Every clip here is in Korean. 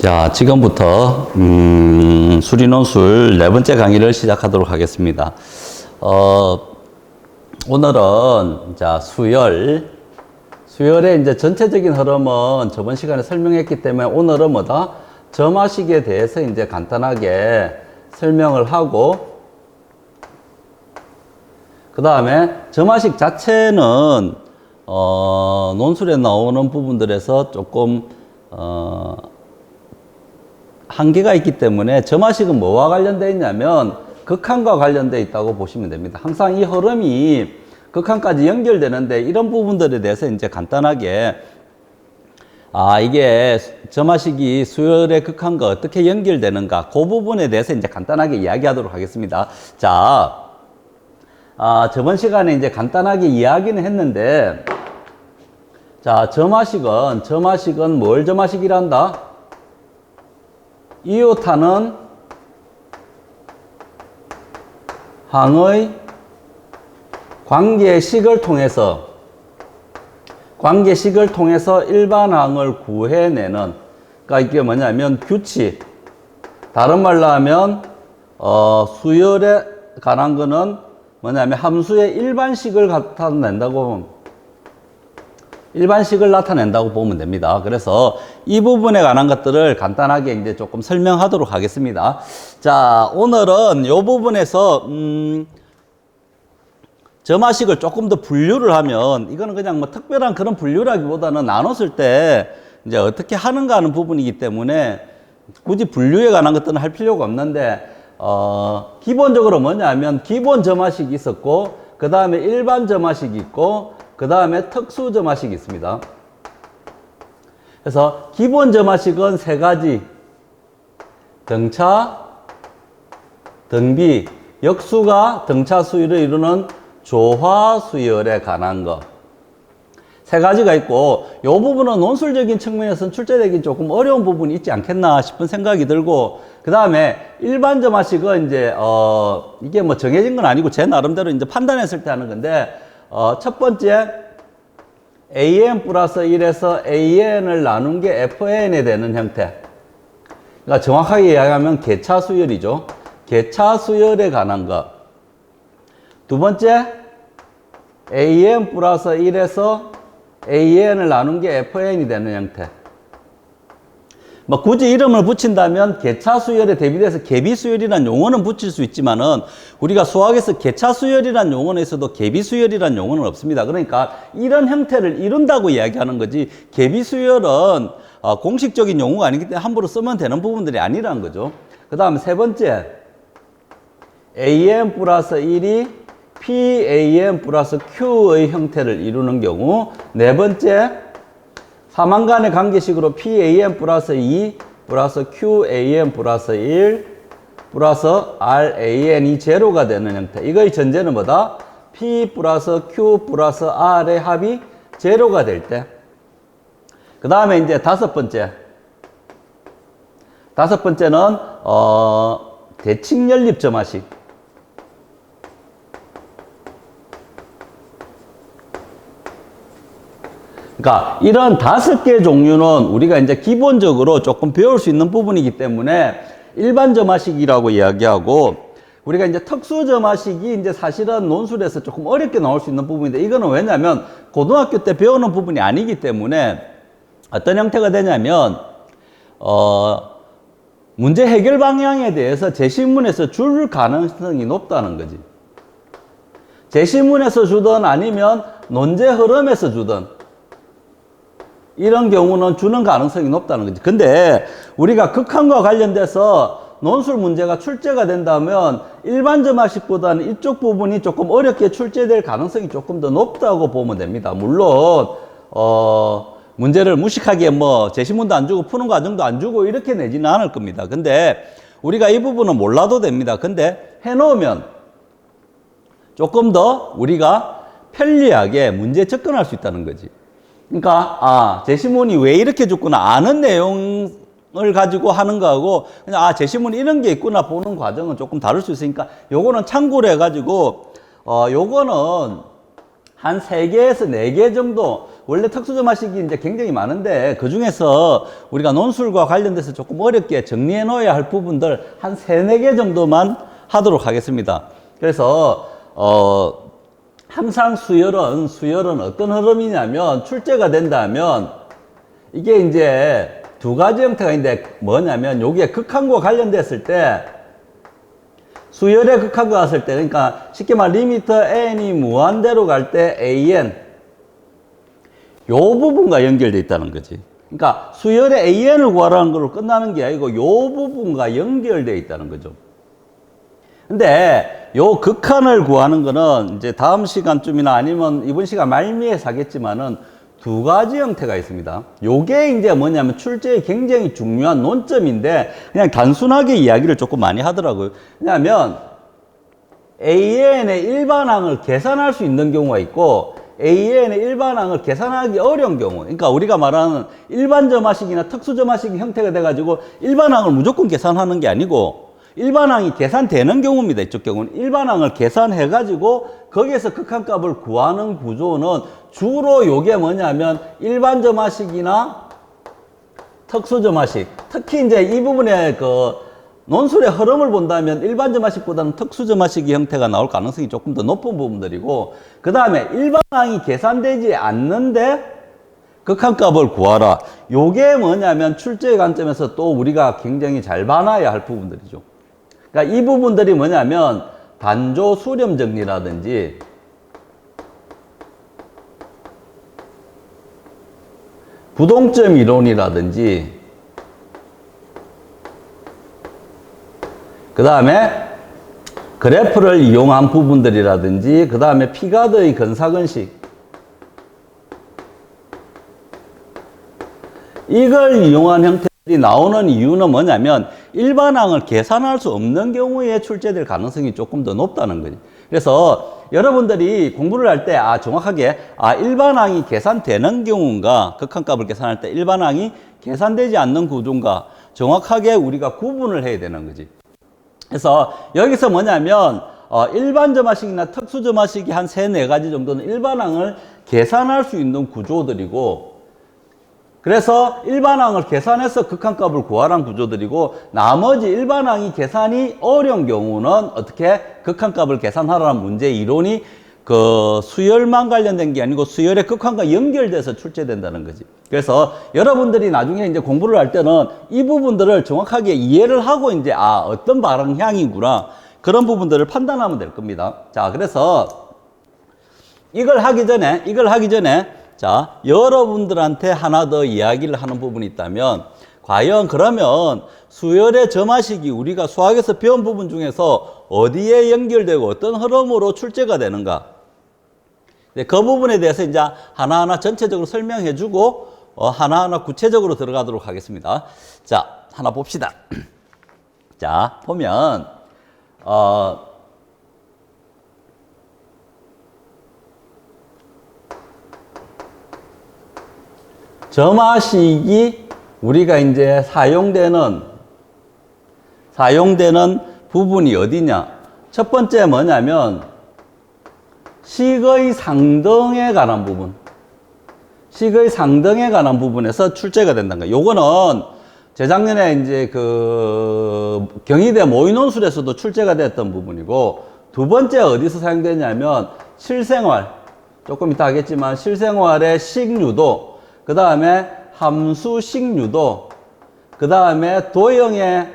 자, 지금부터 수리논술 네 번째 강의를 시작하도록 하겠습니다. 오늘은 자 수열의 이제 전체적인 흐름은 저번 시간에 설명했기 때문에 오늘은 뭐다? 점화식에 대해서 이제 간단하게 설명을 하고, 그 다음에 점화식 자체는 논술에 나오는 부분들에서 조금 한계가 있기 때문에 점화식은 뭐와 관련되어 있냐면 극한과 관련되어 있다고 보시면 됩니다. 항상 이 흐름이 극한까지 연결되는데, 이런 부분들에 대해서 이제 간단하게 이게 점화식이 수열의 극한과 어떻게 연결되는가, 그 부분에 대해서 이제 간단하게 이야기하도록 하겠습니다. 자, 저번 시간에 이제 간단하게 이야기는 했는데, 자, 점화식은 뭘 점화식이란다? 이오타는 항의 관계식을 통해서 일반항을 구해내는, 그러니까 이게 뭐냐면 규칙, 다른 말로 하면 수열에 관한 거는 뭐냐면 함수의 일반식을 나타낸다고 보면 됩니다. 그래서 이 부분에 관한 것들을 간단하게 이제 조금 설명하도록 하겠습니다. 자, 오늘은 이 부분에서 점화식을 조금 더 분류를 하면, 이거는 그냥 뭐 특별한 그런 분류라기보다는 나눴을 때 이제 어떻게 하는가 하는 부분이기 때문에 굳이 분류에 관한 것들은 할 필요가 없는데, 기본적으로 뭐냐면 기본 점화식이 있었고, 그 다음에 일반 점화식이 있고, 그 다음에 특수 점화식이 있습니다. 그래서 기본 점화식은 세 가지: 등차, 등비, 역수가 등차 수열을 이루는 조화 수열에 관한 것, 세 가지가 있고, 이 부분은 논술적인 측면에서는 출제되기 조금 어려운 부분이 있지 않겠나 싶은 생각이 들고, 그 다음에 일반 점화식은 이제 이게 뭐 정해진 건 아니고 제 나름대로 이제 판단했을 때 하는 건데, 첫 번째 an 플러스 1에서 an을 나눈 게 fan이 되는 형태, 그러니까 정확하게 이야기하면 개차 수열이죠. 개차 수열에 관한 것. 두 번째, an 플러스 1에서 an을 나눈 게 fn이 되는 형태. 뭐 굳이 이름을 붙인다면 개차 수열에 대비돼서 개비 수열이라는 용어는 붙일 수 있지만은, 우리가 수학에서 개차 수열이라는 용어에서도 개비 수열이라는 용어는 없습니다. 그러니까 이런 형태를 이룬다고 이야기하는 거지, 개비 수열은 공식적인 용어가 아니기 때문에 함부로 쓰면 되는 부분들이 아니라는 거죠. 그 다음에 세 번째, an 플러스 1이 pan 플러스 q의 형태를 이루는 경우. 네 번째, 사만 간의 관계식으로 pan 플러스 2 플러스 qan 플러스 1 플러스 ran이 제로가 되는 형태. 이거의 전제는 뭐다? p 플러스 q 플러스 r의 합이 제로가 될 때. 그 다음에 이제 다섯 번째는 대칭연립 점화식. 그러니까 이런 5개 종류는 우리가 이제 기본적으로 조금 배울 수 있는 부분이기 때문에 일반 점화식이라고 이야기하고, 우리가 이제 특수 점화식이 이제 사실은 논술에서 조금 어렵게 나올 수 있는 부분인데, 이거는 왜냐면 고등학교 때 배우는 부분이 아니기 때문에 어떤 형태가 되냐면, 문제 해결 방향에 대해서 제시문에서 줄 가능성이 높다는 거지. 제시문에서 주든 아니면 논제 흐름에서 주든, 이런 경우는 주는 가능성이 높다는 거지. 근데 우리가 극한과 관련돼서 논술 문제가 출제가 된다면 일반 점화식보다는 이쪽 부분이 조금 어렵게 출제될 가능성이 조금 더 높다고 보면 됩니다. 물론 문제를 무식하게 뭐 제시문도 안 주고 푸는 과정도 안 주고 이렇게 내지는 않을 겁니다. 근데 우리가 이 부분은 몰라도 됩니다. 근데 해놓으면 조금 더 우리가 편리하게 문제에 접근할 수 있다는 거지. 그러니까 제시문이 왜 이렇게 줬구나 아는 내용을 가지고 하는 거하고, 그냥 제시문이 이런 게 있구나 보는 과정은 조금 다를 수 있으니까 요거는 참고로 해가지고 요거는 한 3개에서 4개 정도 원래 특수저마식이 이제 굉장히 많은데 그 중에서 우리가 논술과 관련돼서 조금 어렵게 정리해 놓아야 할 부분들 한 3-4개 정도만 하도록 하겠습니다. 그래서 항상 수열은 어떤 흐름이냐면 출제가 된다면 이게 이제 2가지 형태가 있는데 뭐냐면 여기에 극한과 관련됐을 때 수열의 극한과 갔을 때 그러니까 쉽게 말 리미트 n이 무한대로 갈 때 an 요 부분과 연결되어 있다는 거지. 그러니까 수열의 an을 구하라는 걸로 끝나는 게 아니고 요 부분과 연결되어 있다는 거죠. 근데 요 극한을 구하는 거는 이제 다음 시간쯤이나 아니면 이번 시간 말미에서 하겠지만은 2가지 형태가 있습니다. 요게 이제 뭐냐면 출제에 굉장히 중요한 논점인데 그냥 단순하게 이야기를 조금 많이 하더라고요. 왜냐하면 AN의 일반항을 계산할 수 있는 경우가 있고 AN의 일반항을 계산하기 어려운 경우, 그러니까 우리가 말하는 일반점화식이나 특수점화식 형태가 돼가지고 일반항을 무조건 계산하는 게 아니고 일반항이 계산되는 경우입니다. 이쪽 경우는 일반항을 계산해가지고 거기에서 극한값을 구하는 구조는 주로 요게 뭐냐면 일반점화식이나 특수점화식, 특히 이제 이 부분에 그 논술의 흐름을 본다면 일반점화식보다는 특수점화식의 형태가 나올 가능성이 조금 더 높은 부분들이고, 그 다음에 일반항이 계산되지 않는데 극한값을 구하라. 요게 뭐냐면 출제의 관점에서 또 우리가 굉장히 잘 봐놔야 할 부분들이죠. 그러니까 이 부분들이 뭐냐면 단조 수렴 정리라든지 부동점 이론이라든지 그 다음에 그래프를 이용한 부분들이라든지 그 다음에 피가드의 근사근식 이걸 이용한 형태들이 나오는 이유는 뭐냐면 일반항을 계산할 수 없는 경우에 출제될 가능성이 조금 더 높다는 거죠. 그래서 여러분들이 공부를 할 때 정확하게 일반항이 계산되는 경우인가 극한값을 계산할 때 일반항이 계산되지 않는 구조인가 정확하게 우리가 구분을 해야 되는 거지. 그래서 여기서 뭐냐면 일반점화식이나 특수점화식이 한 3-4가지 정도는 일반항을 계산할 수 있는 구조들이고, 그래서 일반항을 계산해서 극한값을 구하라는 구조들이고, 나머지 일반항이 계산이 어려운 경우는 어떻게 극한값을 계산하라는 문제 이론이 그 수열만 관련된 게 아니고 수열의 극한과 연결돼서 출제된다는 거지. 그래서 여러분들이 나중에 이제 공부를 할 때는 이 부분들을 정확하게 이해를 하고 이제 어떤 방향이구나 그런 부분들을 판단하면 될 겁니다. 자, 그래서 이걸 하기 전에 자, 여러분들한테 하나 더 이야기를 하는 부분이 있다면 과연 그러면 수열의 점화식이 우리가 수학에서 배운 부분 중에서 어디에 연결되고 어떤 흐름으로 출제가 되는가? 네, 그 부분에 대해서 이제 하나하나 전체적으로 설명해 주고 하나하나 구체적으로 들어가도록 하겠습니다. 자, 하나 봅시다. 자, 보면 점화식이 우리가 이제 사용되는 부분이 어디냐? 첫 번째 뭐냐면 식의 상등에 관한 부분. 식의 상등에 관한 부분에서 출제가 된다는 거예요. 요거는 재작년에 이제 그 경희대 모의논술에서도 출제가 됐던 부분이고, 두 번째 어디서 사용되냐면 실생활. 조금 이따 하겠지만 실생활의 식유도, 그 다음에 함수 식유도, 그 다음에 도형의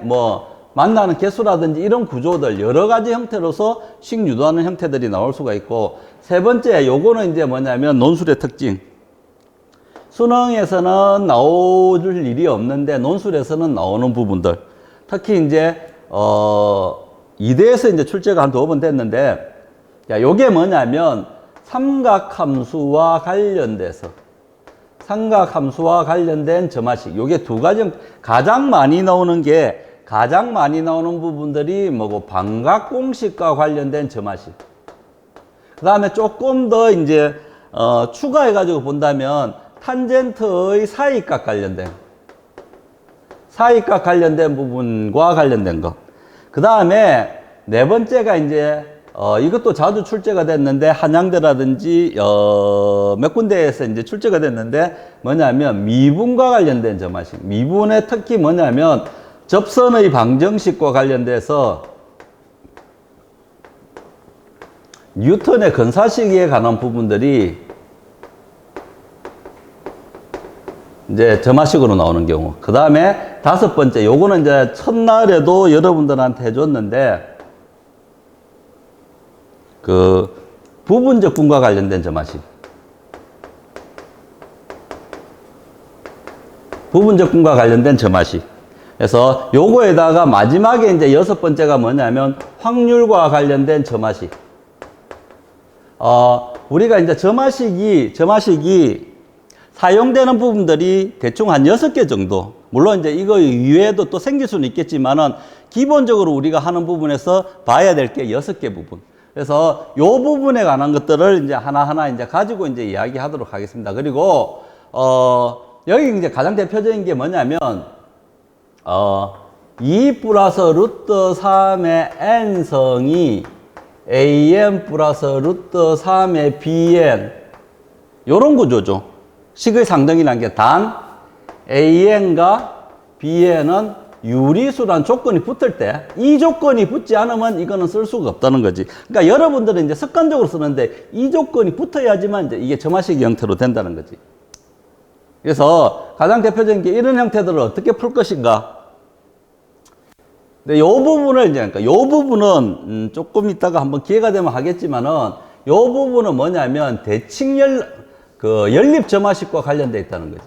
만나는 개수라든지 이런 구조들 여러 가지 형태로서 식유도하는 형태들이 나올 수가 있고, 세 번째 요거는 이제 뭐냐면 논술의 특징. 수능에서는 나올 일이 없는데 논술에서는 나오는 부분들. 특히 이제 2대에서 이제 출제가 한 2번 됐는데, 야, 요게 뭐냐면 삼각함수와 관련된 점화식. 요게 2가지 가장 많이 나오는 부분들이 뭐고 반각공식과 관련된 점화식. 그 다음에 조금 더 이제 추가해가지고 본다면 탄젠트의 사이값 관련된 부분과 관련된 거. 그 다음에 네 번째가 이제 이것도 자주 출제가 됐는데, 한양대라든지, 몇 군데에서 이제 출제가 됐는데, 뭐냐면, 미분과 관련된 점화식. 미분의 특히 뭐냐면, 접선의 방정식과 관련돼서, 뉴턴의 근사시기에 관한 부분들이, 이제 점화식으로 나오는 경우. 그 다음에 다섯 번째, 요거는 이제 첫날에도 여러분들한테 해줬는데, 그 부분적 분과 관련된 점화식. 부분적 분과 관련된 점화식. 그래서 요거에다가 마지막에 이제 여섯 번째가 뭐냐면 확률과 관련된 점화식. 우리가 이제 점화식이 사용되는 부분들이 대충 한 6개 정도. 물론 이제 이거 이외에도 또 생길 수는 있겠지만은 기본적으로 우리가 하는 부분에서 봐야 될 게 6개 부분. 그래서 요 부분에 관한 것들을 이제 하나하나 이제 가지고 이제 이야기하도록 하겠습니다. 그리고, 여기 이제 가장 대표적인 게 뭐냐면, 2 플러스 루트 3의 n성이 an 플러스 루트 3의 bn. 요런 구조죠. 식의 상등이라는 게 단, an과 bn은 유리수란 조건이 붙을 때, 이 조건이 붙지 않으면 이거는 쓸 수가 없다는 거지. 그러니까 여러분들은 이제 습관적으로 쓰는데, 이 조건이 붙어야지만 이제 이게 점화식 형태로 된다는 거지. 그래서 가장 대표적인 게 이런 형태들을 어떻게 풀 것인가. 근데 요 부분을 이제, 그러니까 요 부분은 조금 이따가 한번 기회가 되면 하겠지만은, 요 부분은 뭐냐면 대칭 연립 점화식과 관련되어 있다는 거지.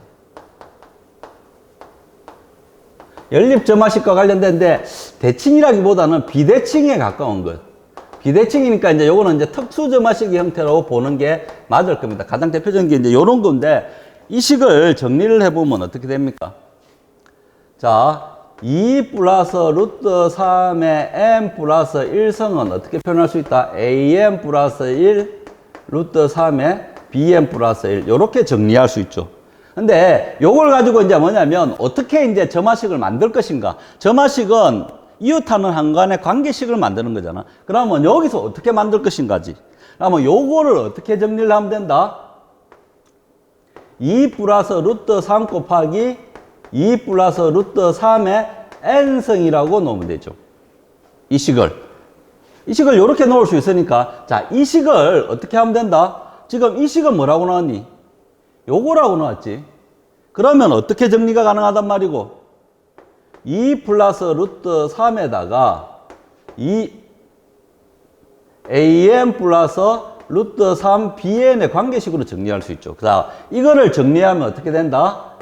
연립 점화식과 관련된데 대칭이라기보다는 비대칭에 가까운 것. 비대칭이니까 이제 요거는 이제 특수 점화식의 형태로 보는 게 맞을 겁니다. 가장 대표적인 게 이제 요런 건데, 이 식을 정리를 해보면 어떻게 됩니까? 자, 2 플러스 루트 3의 n 플러스 1성은 어떻게 표현할 수 있다? an 플러스 1 루트 3의 bn 플러스 1. 요렇게 정리할 수 있죠. 근데 요걸 가지고 이제 뭐냐면 어떻게 이제 점화식을 만들 것인가. 점화식은 이웃하는 한간의 관계식을 만드는 거잖아. 그러면 여기서 어떻게 만들 것인가지. 그러면 요거를 어떻게 정리를 하면 된다? 2 플러스 루트 3 곱하기 2 플러스 루트 3의 n성이라고 놓으면 되죠. 이 식을 요렇게 놓을 수 있으니까, 자, 이 식을 어떻게 하면 된다? 지금 이 식은 뭐라고 나왔니? 요거라고 나왔지. 그러면 어떻게 정리가 가능하단 말이고, 2 플러스 루트 3에다가 2 an 플러스 루트 3 bn의 관계식으로 정리할 수 있죠. 자, 이거를 정리하면 어떻게 된다?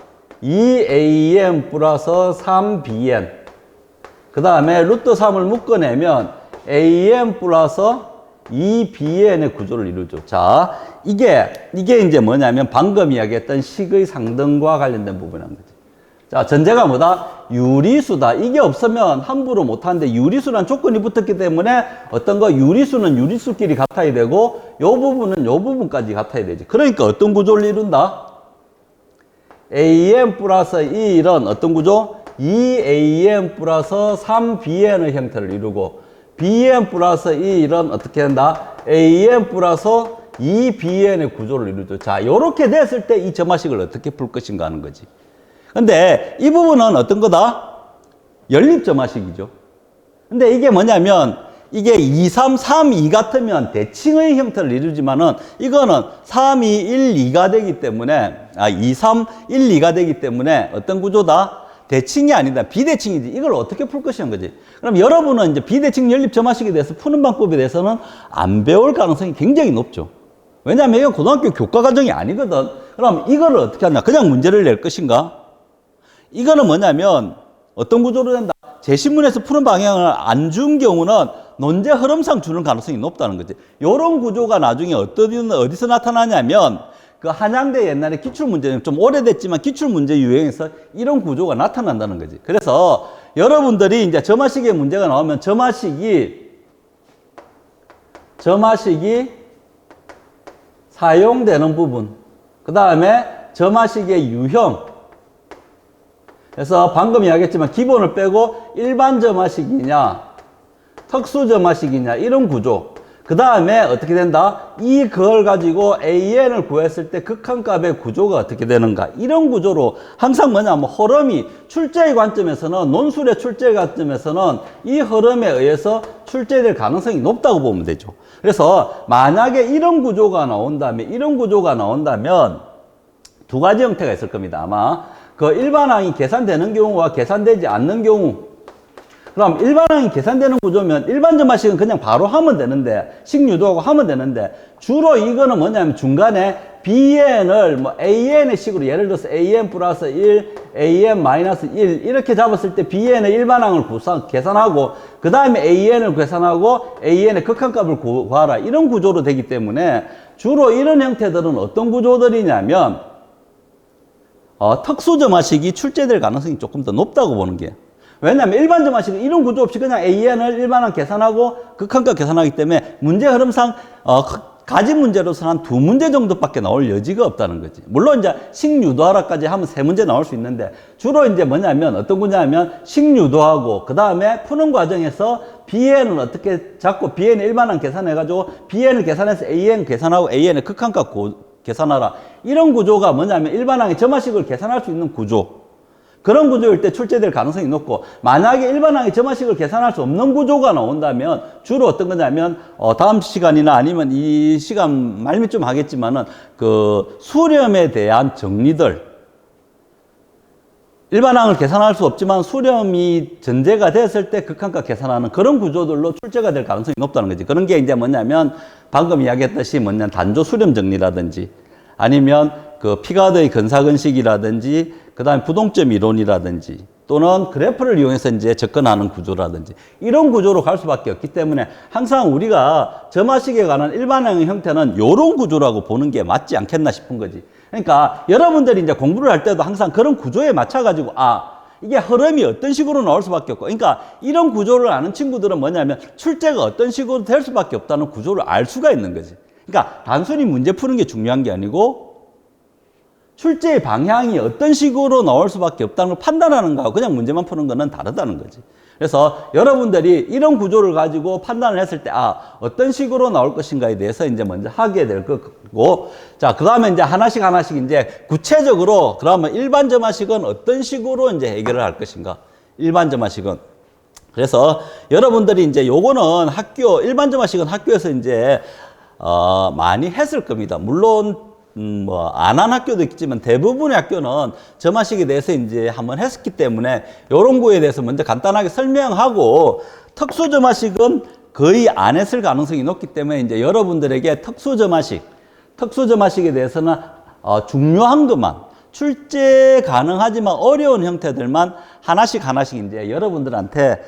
2an 플러스 3bn. 그 다음에 루트 3을 묶어내면 an 플러스 2bn의 구조를 이루죠. 자, 이게 이제 뭐냐면 방금 이야기했던 식의 상등과 관련된 부분인 거지. 자, 전제가 뭐다? 유리수다. 이게 없으면 함부로 못하는데, 유리수란 조건이 붙었기 때문에 어떤 거 유리수는 유리수끼리 같아야 되고, 요 부분은 요 부분까지 같아야 되지. 그러니까 어떤 구조를 이룬다? an 플러스 1은 어떤 구조? 2an 플러스 3bn의 형태를 이루고, bn 플러스 1은 어떻게 된다? an 플러스 2bn의 구조를 이루죠. 자, 요렇게 됐을 때 이 점화식을 어떻게 풀 것인가 하는 거지. 근데 이 부분은 어떤 거다? 연립 점화식이죠. 근데 이게 뭐냐면, 이게 2, 3, 3, 2 같으면 대칭의 형태를 이루지만은, 이거는 3, 2, 1, 2가 되기 때문에, 2, 3, 1, 2가 되기 때문에 어떤 구조다? 대칭이 아니다. 비대칭이지. 이걸 어떻게 풀 것이냐는 거지. 그럼 여러분은 이제 비대칭 연립 점화식에 대해서 푸는 방법에 대해서는 안 배울 가능성이 굉장히 높죠. 왜냐하면 이건 고등학교 교과 과정이 아니거든. 그럼 이거를 어떻게 하냐? 그냥 문제를 낼 것인가? 이거는 뭐냐면 어떤 구조로 된다? 제시문에서 푸는 방향을 안 준 경우는 논제 흐름상 주는 가능성이 높다는 거지. 이런 구조가 나중에 어디서 나타나냐면, 그 한양대 옛날에 기출문제는 좀 오래됐지만 기출문제 유형에서 이런 구조가 나타난다는 거지. 그래서 여러분들이 이제 점화식의 문제가 나오면 점화식이 사용되는 부분, 그 다음에 점화식의 유형. 그래서 방금 이야기했지만 기본을 빼고 일반 점화식이냐 특수 점화식이냐 이런 구조. 그 다음에 어떻게 된다? 이걸 가지고 AN을 구했을 때 극한값의 구조가 어떻게 되는가? 이런 구조로 항상 뭐냐면 흐름이 출제의 관점에서는, 논술의 출제의 관점에서는 이 흐름에 의해서 출제될 가능성이 높다고 보면 되죠. 그래서 만약에 이런 구조가 나온다면 두 가지 형태가 있을 겁니다. 아마 그 일반항이 계산되는 경우와 계산되지 않는 경우. 그럼 일반항이 계산되는 구조면 일반점화식은 그냥 바로 하면 되는데, 식유도하고 하면 되는데, 주로 이거는 뭐냐면 중간에 BN을 뭐 AN의 식으로, 예를 들어서 AN 플러스 1, AN 마이너스 1 이렇게 잡았을 때 BN의 일반항을 계산하고 그 다음에 AN을 계산하고 AN의 극한값을 구하라, 이런 구조로 되기 때문에 주로 이런 형태들은 어떤 구조들이냐면 특수점화식이 출제될 가능성이 조금 더 높다고 보는 게, 왜냐하면 일반점화식은 이런 구조 없이 그냥 AN을 일반항 계산하고 극한값 계산하기 때문에 문제 흐름상 가진 문제로서는 한 2문제 정도밖에 나올 여지가 없다는 거지. 물론 이제 식유도하라까지 하면 3문제 나올 수 있는데, 주로 이제 뭐냐면 어떤 거냐면 식유도하고 그 다음에 푸는 과정에서 BN은 어떻게 잡고 BN의 일반항 계산해가지고 BN을 계산해서 AN 계산하고 AN의 극한값 계산하라, 이런 구조가 뭐냐면 일반항의 점화식을 계산할 수 있는 구조, 그런 구조일 때 출제될 가능성이 높고, 만약에 일반항의 점화식을 계산할 수 없는 구조가 나온다면 주로 어떤 거냐면 다음 시간이나 아니면 이 시간 말미쯤 하겠지만은 그 수렴에 대한 정리들, 일반항을 계산할 수 없지만 수렴이 전제가 됐을 때 극한값 계산하는 그런 구조들로 출제가 될 가능성이 높다는 거지. 그런 게 이제 뭐냐면 방금 이야기했듯이 단조 수렴 정리라든지, 아니면 그 피가드의 근사근식이라든지, 그 다음에 부동점 이론이라든지, 또는 그래프를 이용해서 이제 접근하는 구조라든지, 이런 구조로 갈 수밖에 없기 때문에 항상 우리가 점화식에 관한 일반항의 형태는 이런 구조라고 보는 게 맞지 않겠나 싶은 거지. 그러니까 여러분들이 이제 공부를 할 때도 항상 그런 구조에 맞춰가지고 이게 흐름이 어떤 식으로 나올 수밖에 없고, 그러니까 이런 구조를 아는 친구들은 뭐냐면 출제가 어떤 식으로 될 수밖에 없다는 구조를 알 수가 있는 거지. 그러니까 단순히 문제 푸는 게 중요한 게 아니고 출제의 방향이 어떤 식으로 나올 수밖에 없다는 걸 판단하는 거하고 그냥 문제만 푸는 거는 다르다는 거지. 그래서 여러분들이 이런 구조를 가지고 판단을 했을 때 어떤 식으로 나올 것인가에 대해서 이제 먼저 하게 될 거고, 자, 그 다음에 이제 하나씩 이제 구체적으로 그러면 일반점화식은 어떤 식으로 이제 해결을 할 것인가, 일반점화식은. 그래서 여러분들이 이제 요거는 일반점화식은 학교에서 이제 많이 했을 겁니다. 물론 안 한 학교도 있겠지만 대부분의 학교는 점화식에 대해서 이제 한번 했었기 때문에 이런 거에 대해서 먼저 간단하게 설명하고, 특수점화식은 거의 안 했을 가능성이 높기 때문에 이제 여러분들에게 특수점화식에 대해서는 중요한 것만, 출제 가능하지만 어려운 형태들만 하나씩 이제 여러분들한테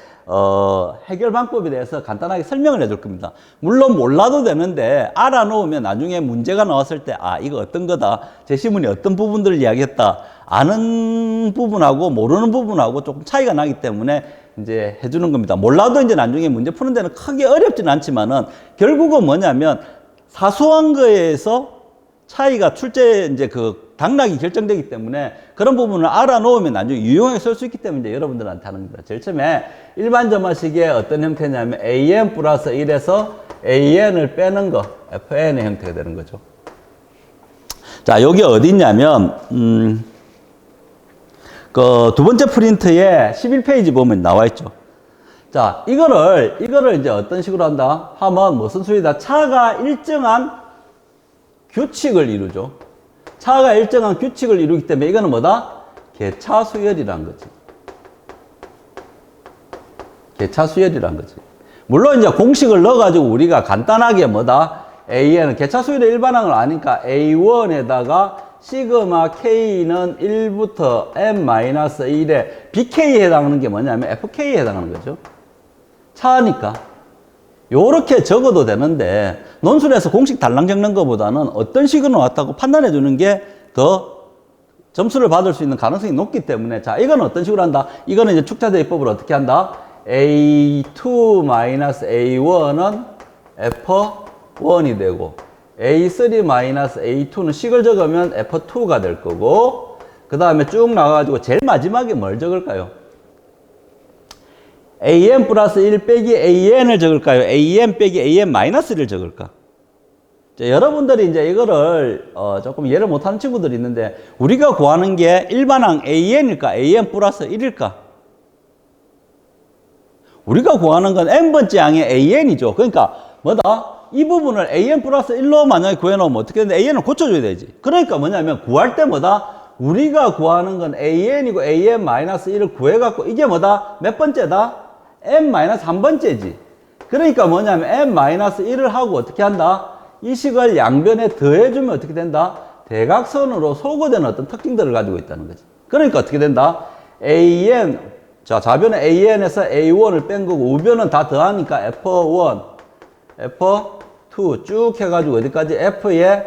해결 방법에 대해서 간단하게 설명을 해줄 겁니다. 물론 몰라도 되는데 알아놓으면 나중에 문제가 나왔을 때 이거 어떤 거다, 제시문이 어떤 부분들을 이야기했다, 아는 부분하고 모르는 부분하고 조금 차이가 나기 때문에 이제 해주는 겁니다. 몰라도 이제 나중에 문제 푸는 데는 크게 어렵지는 않지만은 결국은 뭐냐면 사소한 거에서 차이가 출제 이제 그 당락이 결정되기 때문에 그런 부분을 알아놓으면 나중에 유용하게 쓸 수 있기 때문에 이제 여러분들한테 하는 겁니다. 제일 처음에 일반 점화식의 어떤 형태냐면 AN 플러스 1에서 AN을 빼는 거, FN의 형태가 되는 거죠. 자, 여기 어디 있냐면 그 두 번째 프린트에 11페이지 보면 나와 있죠. 자, 이거를 이제 어떤 식으로 한다 하면 무슨 소리다? 차가 일정한 규칙을 이루죠. 차가 일정한 규칙을 이루기 때문에 이거는 뭐다? 개차수열이란 거지. 개차수열이란 거지. 물론 이제 공식을 넣어가지고 우리가 간단하게 뭐다? AN은 개차수열의 일반항을 아니까 A1에다가 시그마 K는 1부터 N-1에 BK에 해당하는 게 뭐냐면 FK에 해당하는 거죠. 차니까. 요렇게 적어도 되는데 논술에서 공식 달랑 적는 것보다는 어떤 식으로 나왔다고 판단해 주는 게 더 점수를 받을 수 있는 가능성이 높기 때문에, 자, 이건 어떤 식으로 한다? 이거는 이제 축자대입법을 어떻게 한다? A2-A1은 F1이 되고 A3-A2는 식을 적으면 F2가 될 거고, 그 다음에 쭉 나가가지고 제일 마지막에 뭘 적을까요? an 플러스 1 빼기 an을 적을까요? an 빼기 an 마이너스 1을 적을까? 자, 여러분들이 이제 이거를 조금 이해를 못하는 친구들이 있는데 우리가 구하는 게 일반항 an일까? an 플러스 1일까? 우리가 구하는 건 n번째 항의 an이죠. 그러니까 뭐다? 이 부분을 an 플러스 1로 만약에 구해놓으면 어떻게 되는데 an을 고쳐줘야 되지. 그러니까 뭐냐면 구할 때 뭐다? 우리가 구하는 건 an이고 an 마이너스 1을 구해갖고 이게 뭐다? 몇 번째다? n 마이너스 한 번째지. 그러니까 뭐냐면 n 마이너스 1을 하고 어떻게 한다? 이 식을 양변에 더해주면 어떻게 된다? 대각선으로 소거되는 어떤 특징들을 가지고 있다는 거지. 그러니까 어떻게 된다? an, 자, 좌변은 an에서 a1을 뺀 거고 우변은 다 더하니까 f1, f2 쭉 해가지고 어디까지? f에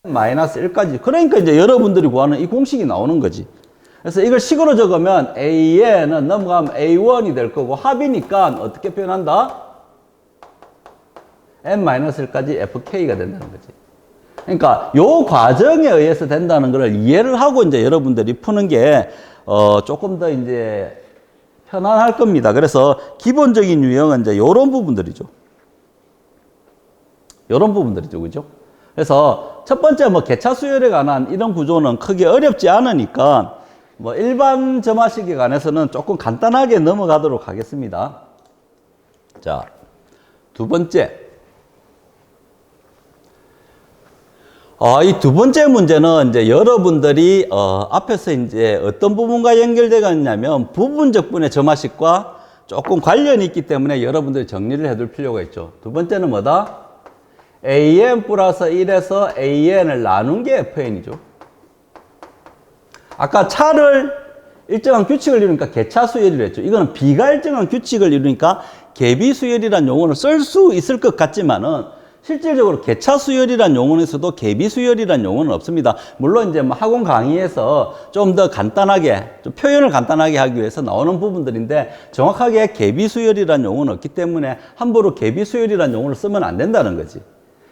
n-1까지. 그러니까 이제 여러분들이 구하는 이 공식이 나오는 거지. 그래서 이걸 식으로 적으면 an은 넘어가면 a1이 될 거고 합이니까 어떻게 표현한다? n-1까지 fk가 된다는 거지. 그러니까 요 과정에 의해서 된다는 걸 이해를 하고 이제 여러분들이 푸는 게 조금 더 이제 편안할 겁니다. 그래서 기본적인 유형은 이제 요런 부분들이죠. 요런 부분들이죠. 그죠? 그래서 첫 번째 뭐 개차 수열에 관한 이런 구조는 크게 어렵지 않으니까 뭐 일반 점화식에 관해서는 조금 간단하게 넘어가도록 하겠습니다. 자, 두 번째. 이 두 번째 문제는 이제 여러분들이 앞에서 이제 어떤 부분과 연결되어 있냐면 부분적분의 점화식과 조금 관련이 있기 때문에 여러분들이 정리를 해둘 필요가 있죠. 두 번째는 뭐다? an 플러스 1에서 an을 나눈 게 fn이죠. 아까 차를 일정한 규칙을 이루니까 개차수열이라 했죠. 이거는 비가 일정한 규칙을 이루니까 개비수열이라는 용어를 쓸 수 있을 것 같지만은 실질적으로 개차수열이라는 용어에서도 개비수열이라는 용어는 없습니다. 물론 이제 뭐 학원 강의에서 좀 더 간단하게, 좀 표현을 간단하게 하기 위해서 나오는 부분들인데 정확하게 개비수열이라는 용어는 없기 때문에 함부로 개비수열이라는 용어를 쓰면 안 된다는 거지.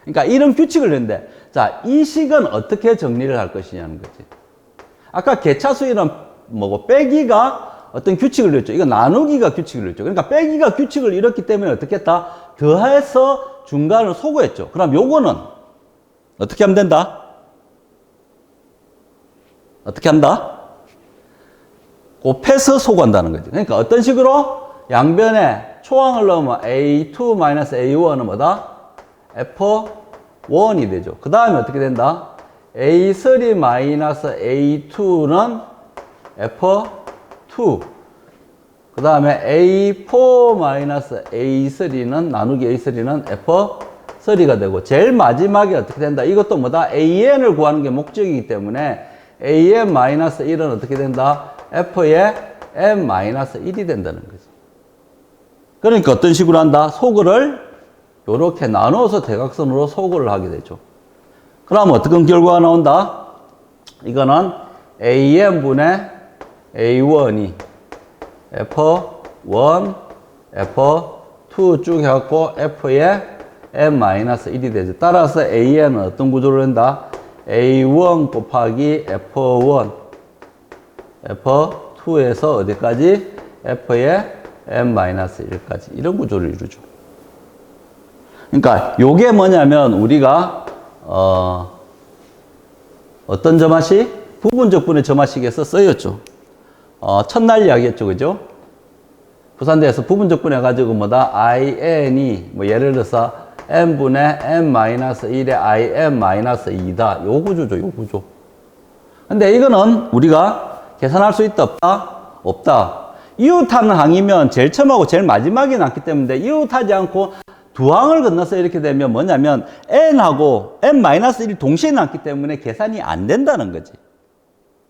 그러니까 이런 규칙을 했는데, 자, 이 식은 어떻게 정리를 할 것이냐는 거지. 아까 개차수열은 뭐고, 빼기가 어떤 규칙을 이뤘죠. 이거 나누기가 규칙을 이뤘죠. 그러니까 빼기가 규칙을 이뤘기 때문에 어떻게 했다? 더해서 중간을 소거했죠. 그럼 요거는 어떻게 하면 된다? 어떻게 한다? 곱해서 소거한다는 거지. 그러니까 어떤 식으로? 양변에 초항을 넣으면 a2-a1은 뭐다? f1이 되죠. 그 다음에 어떻게 된다? a3-a2는 f2. 그 다음에 a4-a3는 나누기 a3는 f3가 되고 제일 마지막에 어떻게 된다? 이것도 뭐다? an을 구하는 게 목적이기 때문에 an-1은 어떻게 된다? f의 n-1이 된다는 거지. 그러니까 어떤 식으로 한다? 소거를 이렇게 나눠서 대각선으로 소거를 하게 되죠. 그럼 어떤 결과가 나온다? 이거는 an분의 a1이 f1, f2 쭉 해갖고 f의 n-1이 되죠. 따라서 an은 어떤 구조를 한다? a1 곱하기 f1, f2에서 어디까지? f의 n-1까지. 이런 구조를 이루죠. 그러니까 요게 뭐냐면 우리가 어떤 점화식? 부분적분의 점화식에서 쓰였죠. 첫날 이야기했죠. 그죠? 부산대에서 부분적분 해가지고 뭐다? in이, 뭐 예를 들어서 n분의 n-1의 in-2다. 요 구조죠. 요 구조. 근데 이거는 우리가 계산할 수 있다? 없다? 없다. 이웃하는 항이면 제일 처음하고 제일 마지막에 났기 때문에 이웃하지 않고 두 항을 건너서 이렇게 되면 뭐냐면 n하고 n-1이 동시에 났기 때문에 계산이 안 된다는 거지.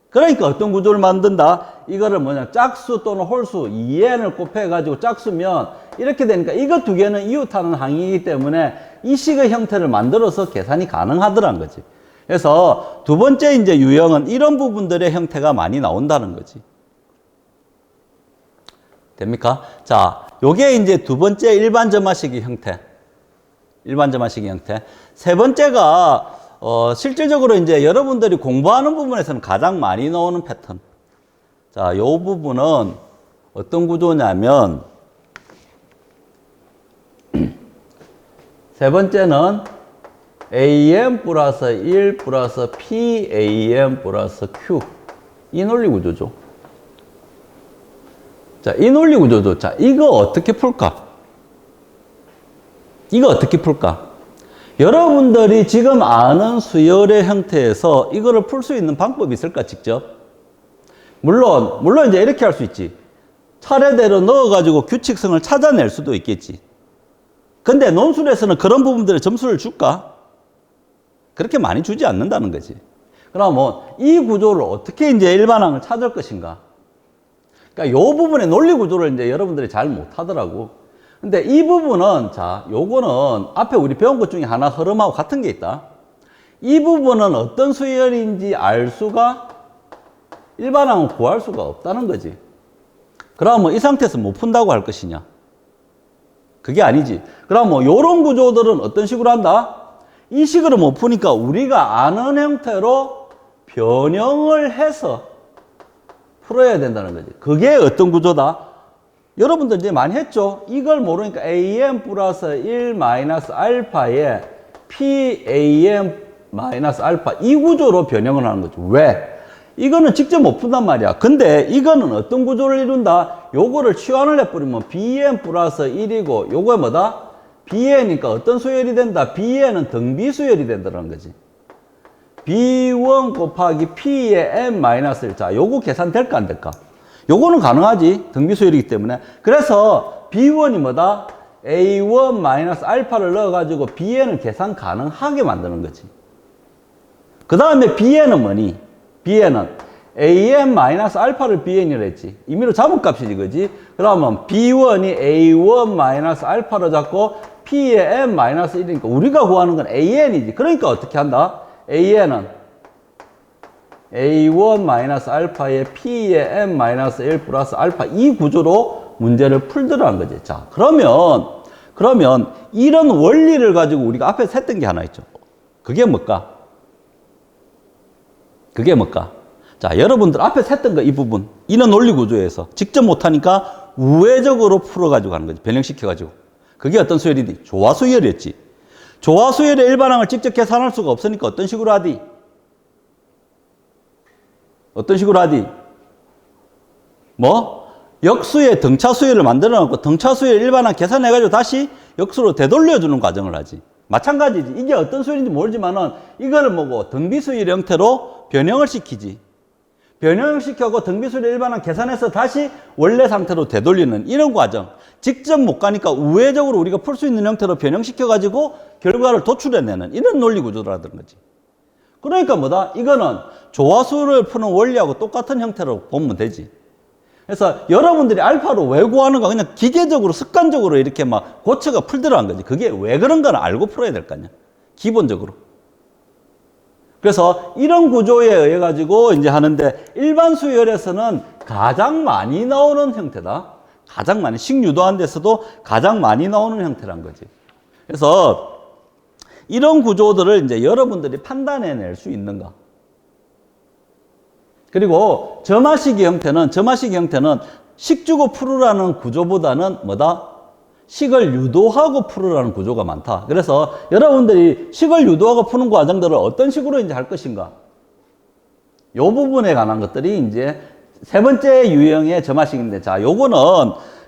그러니까 어떤 구조를 만든다? 이거를 뭐냐, 짝수 또는 홀수 2n을 곱해가지고 짝수면 이렇게 되니까 이거 두 개는 이웃하는 항이기 때문에 이 식의 형태를 만들어서 계산이 가능하더란 거지. 그래서 두 번째 이제 유형은 이런 부분들의 형태가 많이 나온다는 거지. 됩니까? 자, 요게 이제 두 번째 일반 점화식의 형태. 일반 점화식의 형태. 세 번째가 실질적으로 이제 여러분들이 공부하는 부분에서는 가장 많이 나오는 패턴. 자, 요 부분은 어떤 구조냐면 세 번째는 AM 플러스 1 플러스 PAM 플러스 Q. 이 논리 구조죠. 자, 이 논리 구조죠. 자, 이거 어떻게 풀까? 이거 어떻게 풀까? 여러분들이 지금 아는 수열의 형태에서 이거를 풀 수 있는 방법이 있을까, 직접? 물론 이제 이렇게 할 수 있지. 차례대로 넣어가지고 규칙성을 찾아낼 수도 있겠지. 근데 논술에서는 그런 부분들에 점수를 줄까? 그렇게 많이 주지 않는다는 거지. 그러면 이 구조를 어떻게 이제 일반항을 찾을 것인가? 그러니까 이 부분의 논리 구조를 이제 여러분들이 잘 못하더라고. 근데 이 부분은, 자, 요거는 앞에 우리 배운 것 중에 하나 흐름하고 같은 게 있다. 이 부분은 어떤 수열인지 알 수가, 일반항은 구할 수가 없다는 거지. 그러면 이 상태에서 못 푼다고 할 것이냐? 그게 아니지. 그러면 요런 구조들은 어떤 식으로 한다? 이 식으로 못 푸니까 우리가 아는 형태로 변형을 해서 풀어야 된다는 거지. 그게 어떤 구조다? 여러분들 이제 많이 했죠? 이걸 모르니까 AM 플러스 1 마이너스 알파에 PAM 마이너스 알파 이 구조로 변형을 하는 거죠. 왜? 이거는 직접 못 푼단 말이야. 근데 이거는 어떤 구조를 이룬다? 요거를 치환을 해버리면 BN 플러스 1이고 요거에 뭐다? BN이니까 어떤 수열이 된다? BN은 등비 수열이 된다는 거지. B1 곱하기 P의 M 마이너스 1. 자, 요거 계산 될까 안 될까? 요거는 가능하지. 등비 수열이기 때문에. 그래서 B1이 뭐다? A1 마이너스 알파를 넣어가지고 BN을 계산 가능하게 만드는 거지. 그 다음에 BN은 뭐니? BN은 AM 마이너스 알파를 BN이라 했지. 임의로 잡은 값이지, 그지? 그러면 B1이 A1 마이너스 알파로 잡고 P의 M 마이너스 1이니까 우리가 구하는 건 AN이지. 그러니까 어떻게 한다? AN은 A1 마이너스 알파에 P의 M 마이너스 1 플러스 알파 이 구조로 문제를 풀더라는 거지. 자, 그러면 이런 원리를 가지고 우리가 앞에서 했던 게 하나 있죠. 그게 뭘까? 자, 여러분들 앞에서 했던 거 이 부분. 이런 논리 구조에서 직접 못하니까 우회적으로 풀어가지고 하는 거지. 변형시켜가지고. 그게 어떤 수열이니? 조화수열이었지. 조화수열의 일반항을 직접 계산할 수가 없으니까 어떤 식으로 하디? 뭐? 역수의 등차수열을 만들어 놓고 등차수열 일반항 계산해가지고 다시 역수로 되돌려주는 과정을 하지. 마찬가지지. 이게 어떤 수열인지 모르지만은 이거를 뭐고 등비수열 형태로 변형을 시키지. 변형을 시켜고 등비수열 일반항 계산해서 다시 원래 상태로 되돌리는 이런 과정. 직접 못 가니까 우회적으로 우리가 풀 수 있는 형태로 변형시켜가지고 결과를 도출해내는 이런 논리 구조라는 거지. 그러니까 뭐다? 이거는 조화수를 푸는 원리하고 똑같은 형태로 보면 되지. 그래서 여러분들이 알파로 왜 구하는가 그냥 기계적으로 습관적으로 이렇게 막 고쳐가 풀더라는 거지. 그게 왜 그런 건 알고 풀어야 될 거 아니야. 기본적으로. 그래서 이런 구조에 의해 가지고 이제 하는데 일반 수열에서는 가장 많이 나오는 형태다. 가장 많이 식유도한 데서도 가장 많이 나오는 형태란 거지. 그래서 이런 구조들을 이제 여러분들이 판단해낼 수 있는가. 그리고 점화식의 형태는 식 주고 풀으라는 구조보다는 뭐다? 식을 유도하고 풀으라는 구조가 많다. 그래서 여러분들이 식을 유도하고 푸는 과정들을 어떤 식으로 이제 할 것인가. 이 부분에 관한 것들이 이제 세 번째 유형의 점화식인데, 자, 요거는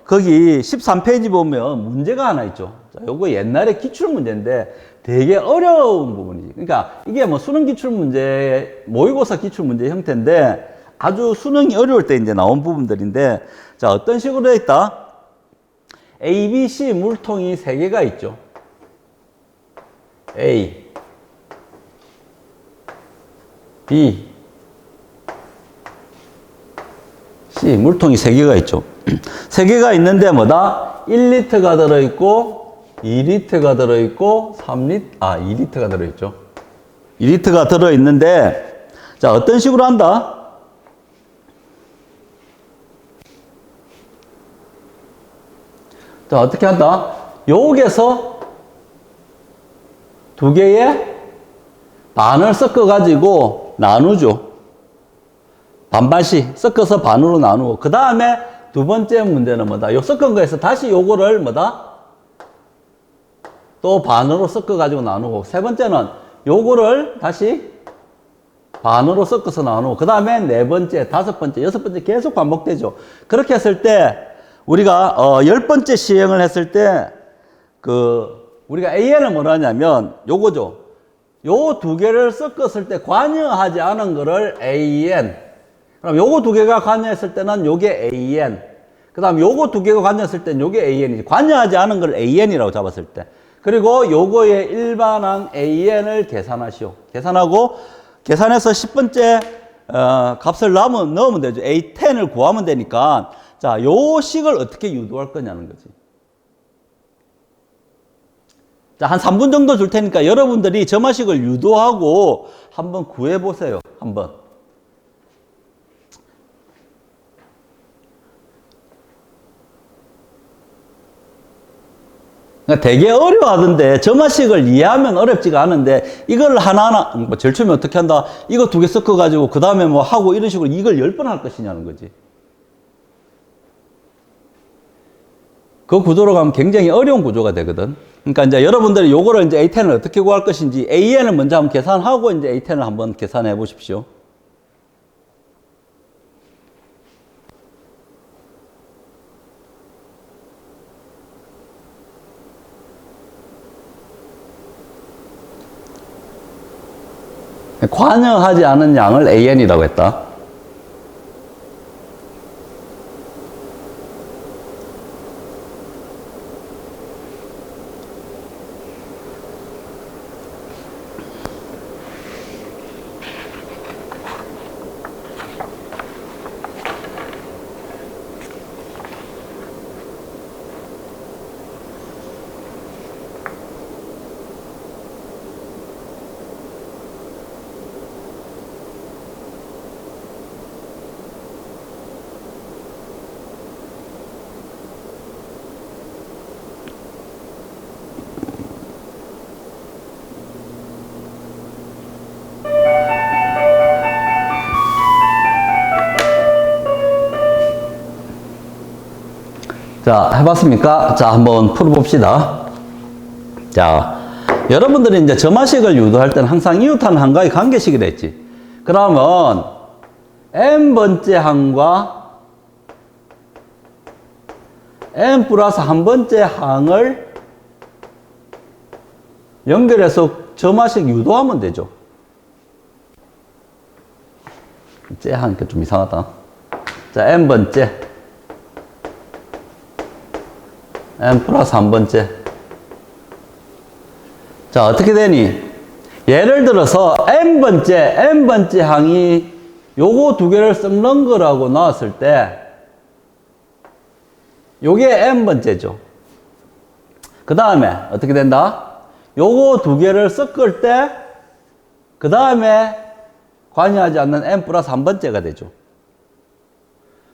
거기 13페이지 보면 문제가 하나 있죠. 자, 요거 옛날에 기출문제인데 되게 어려운 부분이지. 그러니까 이게 뭐 수능 기출문제, 모의고사 기출문제 형태인데 아주 수능이 어려울 때 이제 나온 부분들인데, 자, 어떤 식으로 되어 있다? A, B, C 물통이 3개가 있죠. A, B, C 물통이 3개가 있죠. 3개가 있는데 뭐다? 1리터가 들어있고 2리터가 들어있고 2리터가 들어있죠. 2리터가 들어있는데, 자, 어떤 식으로 한다? 자, 어떻게 한다? 여기에서 2개의 반을 섞어가지고 나누죠. 반반씩 섞어서 반으로 나누고, 그 다음에 두 번째 문제는 뭐다? 요 섞은 거에서 다시 요거를 뭐다? 또 반으로 섞어가지고 나누고, 세 번째는 요거를 다시 반으로 섞어서 나누고, 그 다음에 네 번째, 다섯 번째, 여섯 번째 계속 반복되죠. 그렇게 했을 때, 우리가, 10번째 시행을 했을 때, 우리가 AN을 뭐라 하냐면, 요거죠. 요 두 개를 섞었을 때 관여하지 않은 거를 AN. 그럼 요거 두 개가 관여했을 때는 요게 AN. 그 다음 요거 두 개가 관여했을 때는 요게 AN이지. 관여하지 않은 걸 AN이라고 잡았을 때. 그리고 요거의 일반항 AN을 계산하시오. 계산하고, 계산해서 10번째, 값을 넣으면 되죠. A10을 구하면 되니까. 자, 요 식을 어떻게 유도할 거냐는 거지. 자, 한 3분 정도 줄 테니까 여러분들이 점화식을 유도하고 한번 구해보세요. 한번. 그러니까 되게 어려워하던데, 점화식을 이해하면 어렵지가 않은데, 이걸 하나하나, 뭐 제일 처음에 어떻게 한다? 이거 두 개 섞어가지고, 그 다음에 뭐 하고 이런 식으로 이걸 10번 할 것이냐는 거지. 그 구조로 가면 굉장히 어려운 구조가 되거든. 그러니까 이제 여러분들이 요거를 이제 A10을 어떻게 구할 것인지 AN을 먼저 한번 계산하고 이제 A10을 한번 계산해 보십시오. 관여하지 않은 양을 AN이라고 했다. 자, 해봤습니까? 자, 한번 풀어봅시다. 자, 여러분들이 이제 점화식을 유도할 때는 항상 이웃하는 항과의 관계식이라 했지. 그러면 n번째 항과 n 플러스 한 번째 항을 연결해서 점화식 유도하면 되죠. 째 하니까 좀 이상하다. 자, n번째 n 플러스 한 번째. 자, 어떻게 되니? 예를 들어서 n번째 항이 요거 두 개를 섞는 거라고 나왔을 때 요게 n번째죠. 그 다음에 어떻게 된다? 요거 두 개를 섞을 때 그 다음에 관여하지 않는 n 플러스 한 번째가 되죠.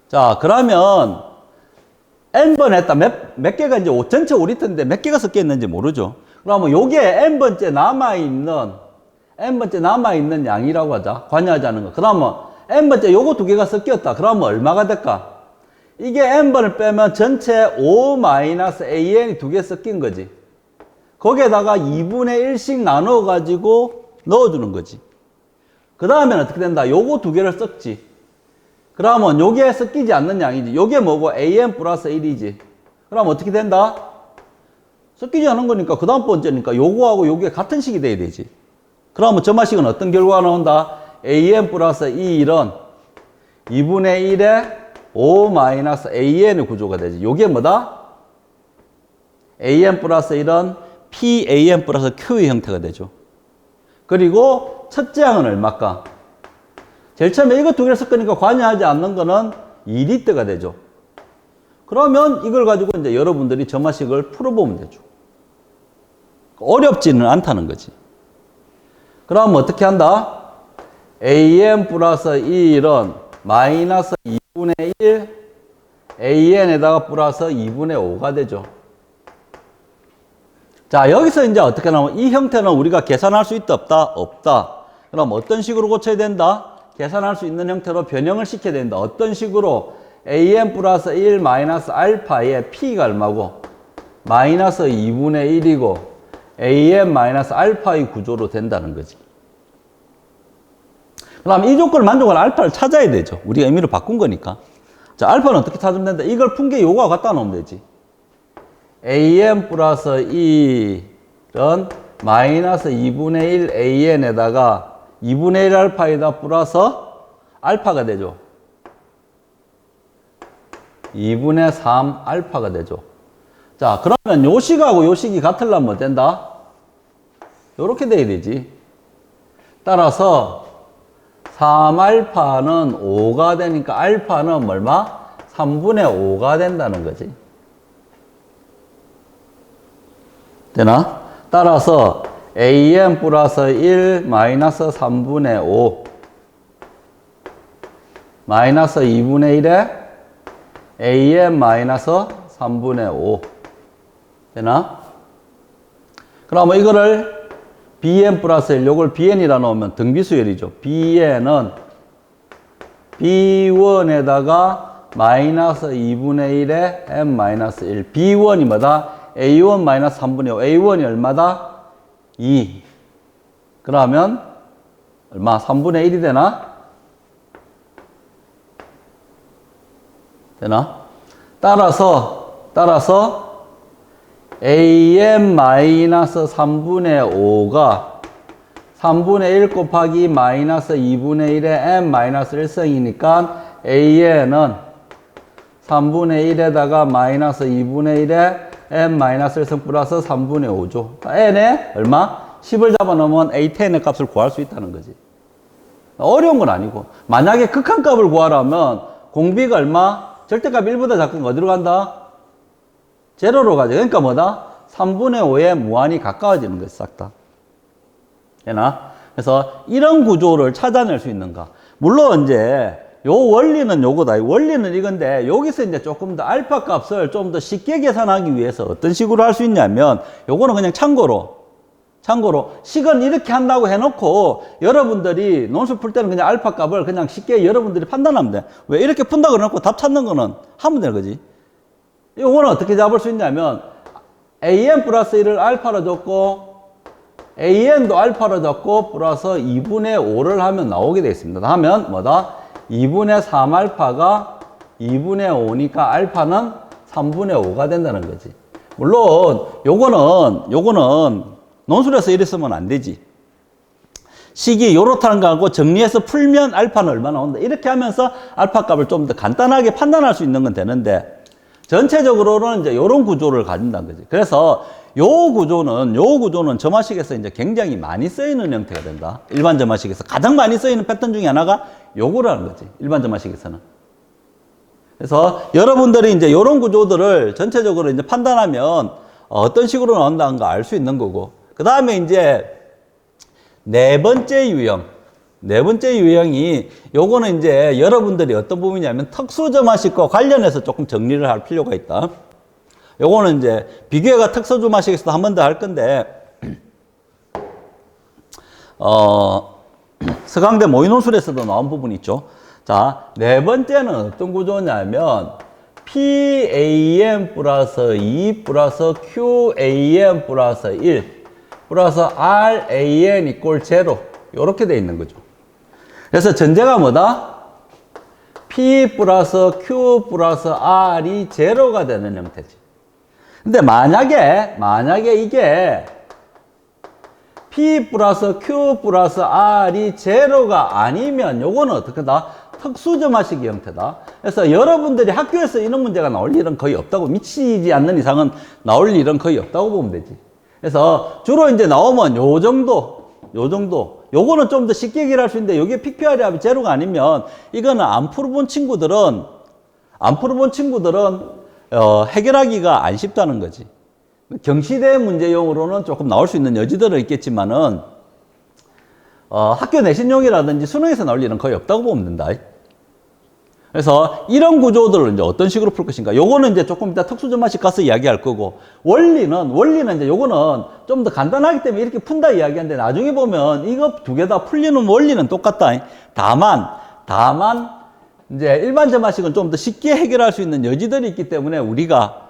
자, 그러면 n번 했다. 몇 개가 이제 전체 5리터인데 몇 개가 섞여 있는지 모르죠. 그러면 요게 n번째 남아있는 양이라고 하자. 관여하지 않은 거. 그러면 n번째 요거 두 개가 섞였다. 그러면 얼마가 될까? 이게 n번을 빼면 전체 5-AN이 두 개 섞인 거지. 거기에다가 2분의 1씩 나눠가지고 넣어주는 거지. 그 다음에는 어떻게 된다? 요거 두 개를 섞지. 그러면 요게 섞이지 않는 양이지. 요게 뭐고? AN 플러스 1이지. 그럼 어떻게 된다? 섞이지 않은 거니까 그 다음 번째니까 요거하고 요게 같은 식이 돼야 되지. 그러면 점화식은 어떤 결과가 나온다? AN 플러스 2은 2분의 1에 5-AN의 구조가 되지. 요게 뭐다? AN 플러스 1은 PAN 플러스 Q의 형태가 되죠. 그리고 첫째 항은 얼마까? 제일 처음에 이거 두 개를 섞으니까 관여하지 않는 거는 2리터가 되죠. 그러면 이걸 가지고 이제 여러분들이 점화식을 풀어보면 되죠. 어렵지는 않다는 거지. 그럼 어떻게 한다? AN 플러스 1은 마이너스 2분의 1 AN에다가 플러스 2분의 5가 되죠. 자, 여기서 이제 어떻게 나오면 이 형태는 우리가 계산할 수 있다, 없다? 없다. 그럼 어떤 식으로 고쳐야 된다? 계산할 수 있는 형태로 변형을 시켜야 된다. 어떤 식으로? AN 플러스 1 마이너스 알파의 P가 얼마고? 마이너스 2분의 1이고 an-알파의 구조로 된다는 거지. 그럼 이 조건을 만족할 알파를 찾아야 되죠. 우리가 의미를 바꾼 거니까. 자, 알파는 어떻게 찾으면 된다? 이걸 푼 게 요거와 갖다 놓으면 되지. an 플러스 1은 마이너스 2분의 1 an에다가 2분의 1 알파에다 플러스 알파가 되죠. 2분의 3 알파가 되죠. 자, 그러면 요 식하고 요 식이 같으려면 뭐 된다? 요렇게 돼야 되지. 따라서 3알파는 5가 되니까 알파는 얼마? 3분의 5가 된다는 거지. 되나? 따라서 an 플러스 1 마이너스 3분의 5 마이너스 2분의 1에 an 마이너스 3분의 5 되나? 그러면 이거를 bn 플러스 1 요걸 bn이라 놓으면 등비수열이죠. bn은 b1에다가 마이너스 2분의 1에 n 마이너스 1 b1이 뭐다? a1 마이너스 3분의 5 a1이 얼마다? 2 그러면 얼마? 3분의 1이 되나? 되나? 따라서 an 마이너스 3분의 5가 3분의 1 곱하기 마이너스 2분의 1의 n 마이너스 1승이니까 an은 3분의 1에다가 마이너스 2분의 1의 n 마이너스 1승 플러스 3분의 5죠. n에 얼마? 10을 잡아놓으면 a10의 값을 구할 수 있다는 거지. 어려운 건 아니고. 만약에 극한값을 구하려면 공비가 얼마? 절대값 1보다 작은 거 어디로 간다? 제로로 가죠. 그러니까 뭐다? 3분의 5에 무한히 가까워지는 거지, 싹 다. 되나? 그래서 이런 구조를 찾아낼 수 있는가? 물론 이제 요 원리는 요거다. 원리는 이건데 여기서 이제 조금 더 알파 값을 좀 더 쉽게 계산하기 위해서 어떤 식으로 할 수 있냐면 요거는 그냥 참고로 식은 이렇게 한다고 해놓고 여러분들이 논술 풀 때는 그냥 알파 값을 그냥 쉽게 여러분들이 판단하면 돼. 왜 이렇게 푼다고 해놓고 답 찾는 거는 하면 되는 거지. 요거는 어떻게 잡을 수 있냐면 an 플러스 1을 알파로 줬고 an도 알파로 줬고 플러스 2분의 5를 하면 나오게 되어 있습니다. 하면 뭐다? 2분의 3알파가 2분의 5니까 알파는 3분의 5가 된다는 거지. 물론 요거는 논술에서 이래 쓰면 안 되지. 식이 요렇다는 거 하고 정리해서 풀면 알파는 얼마 나온다. 이렇게 하면서 알파 값을 좀 더 간단하게 판단할 수 있는 건 되는데 전체적으로는 이제 요런 구조를 가진다는 거지. 그래서 요 구조는 점화식에서 이제 굉장히 많이 쓰이는 형태가 된다. 일반 점화식에서 가장 많이 쓰이는 패턴 중에 하나가 요거라는 거지. 일반 점화식에서는. 그래서 여러분들이 이제 요런 구조들을 전체적으로 이제 판단하면 어떤 식으로 나온다는 거 알 수 있는 거고. 그 다음에 이제 네 번째 유형이 요거는 이제 여러분들이 어떤 부분이냐면 특수점화식과 관련해서 조금 정리를 할 필요가 있다. 요거는 이제 비교해가 특수점화식에서도 한 번 더 할 건데 서강대 모의논술에서도 나온 부분이 있죠. 자, 네 번째는 어떤 구조냐면 PAM 플러스 2 플러스 QAM 플러스 1 플러스 RAN 이꼴 0 이렇게 돼 있는 거죠. 그래서 전제가 뭐다? P 플러스 Q 플러스 R이 제로가 되는 형태지. 근데 만약에 이게 P 플러스 Q 플러스 R이 제로가 아니면 요거는 어떻게 다 특수점화식 형태다. 그래서 여러분들이 학교에서 이런 문제가 나올 일은 거의 없다고, 미치지 않는 이상은 나올 일은 거의 없다고 보면 되지. 그래서 주로 이제 나오면 요 정도. 요거는 좀 더 쉽게 해결할 수 있는데, 요게 PQR이 제로가 아니면, 이거는 안 풀어본 친구들은, 해결하기가 안 쉽다는 거지. 경시대 문제용으로는 조금 나올 수 있는 여지들은 있겠지만은, 학교 내신용이라든지 수능에서 나올 일은 거의 없다고 보면 된다. 그래서 이런 구조들을 이제 어떤 식으로 풀 것인가. 요거는 이제 조금 이따 특수점화식 가서 이야기할 거고, 원리는 이제 요거는 좀 더 간단하기 때문에 이렇게 푼다 이야기하는데, 나중에 보면 이거 두 개 다 풀리는 원리는 똑같다. 다만 이제 일반 점화식은 좀 더 쉽게 해결할 수 있는 여지들이 있기 때문에 우리가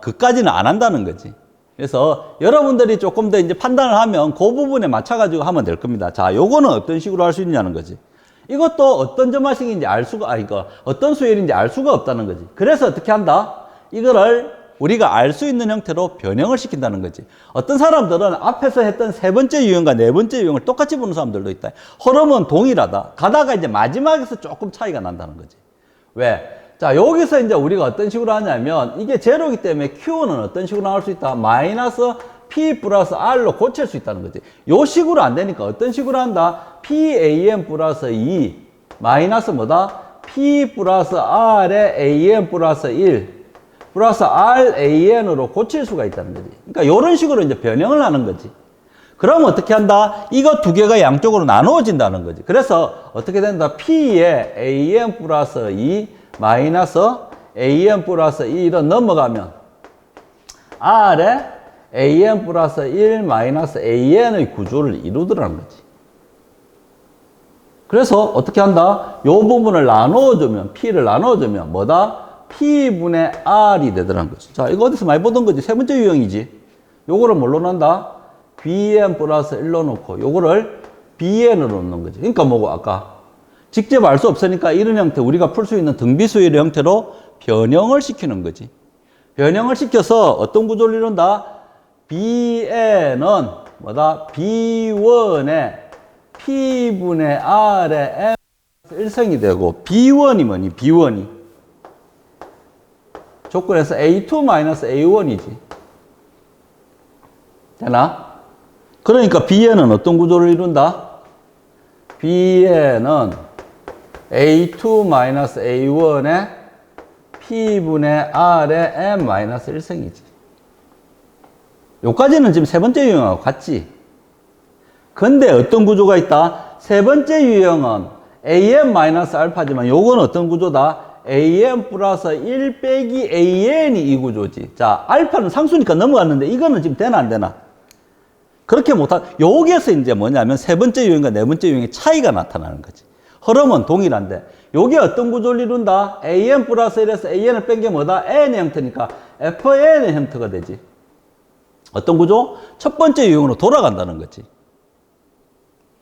그까지는 안 한다는 거지. 그래서 여러분들이 조금 더 이제 판단을 하면 그 부분에 맞춰가지고 하면 될 겁니다. 자, 요거는 어떤 식으로 할 수 있냐는 거지. 이것도 어떤 점화식인지 알 수가, 이거 어떤 수열인지 알 수가 없다는 거지. 그래서 어떻게 한다? 이거를 우리가 알 수 있는 형태로 변형을 시킨다는 거지. 어떤 사람들은 앞에서 했던 세 번째 유형과 네 번째 유형을 똑같이 보는 사람들도 있다. 흐름은 동일하다. 가다가 이제 마지막에서 조금 차이가 난다는 거지. 왜? 자, 여기서 이제 우리가 어떤 식으로 하냐면, 이게 제로이기 때문에 Q는 어떤 식으로 나올 수 있다? 마이너스 P 플러스 R로 고칠 수 있다는 거지. 요 식으로 안 되니까 어떤 식으로 한다? PAM 플러스 2 마이너스 뭐다? P 플러스 R에 AM 플러스 1 플러스 RAN으로 고칠 수가 있다는 거지. 그러니까 요런 식으로 이제 변형을 하는 거지. 그럼 어떻게 한다? 이거 두 개가 양쪽으로 나누어진다는 거지. 그래서 어떻게 된다? P에 AM 플러스 2 마이너스 AM 플러스 1은 넘어가면 R에 AM 플러스 1 마이너스 AN의 구조를 이루더라는 거지. 그래서 어떻게 한다? 요 부분을 나누어주면, P를 나누어주면 뭐다? P분의 R이 되더라는 거지. 자, 이거 어디서 많이 보던 거지? 세 번째 유형이지. 요거를 뭘로 넣는다? BN 플러스 1로 놓고 요거를 BN으로 넣는 거지. 그러니까 뭐고 아까 직접 알 수 없으니까 이런 형태, 우리가 풀 수 있는 등비수열의 형태로 변형을 시키는 거지. 변형을 시켜서 어떤 구조를 이룬다? BN은 뭐다? B1의 P분의 R의 M1성이 되고, B1이 뭐니? B1이 조건에서 A2-A1이지. 되나? 그러니까 Bn은 어떤 구조를 이룬다? Bn은 A2-A1의 P분의 R의 M-1성이지. 요까지는 지금 세 번째 유형하고 같지? 근데 어떤 구조가 있다? 세 번째 유형은 AM-알파지만 요건 어떤 구조다? AM 플러스 1 빼기 AN이 이 구조지. 자, 알파는 상수니까 넘어갔는데 이거는 지금 되나 안 되나? 그렇게 못한, 여기에서 이제 뭐냐면 세 번째 유형과 네 번째 유형의 차이가 나타나는 거지. 흐름은 동일한데, 요게 어떤 구조를 이룬다? AM 플러스 1에서 AN을 뺀 게 뭐다? N의 형태니까 FN의 형태가 되지. 어떤 구조? 첫 번째 유형으로 돌아간다는 거지.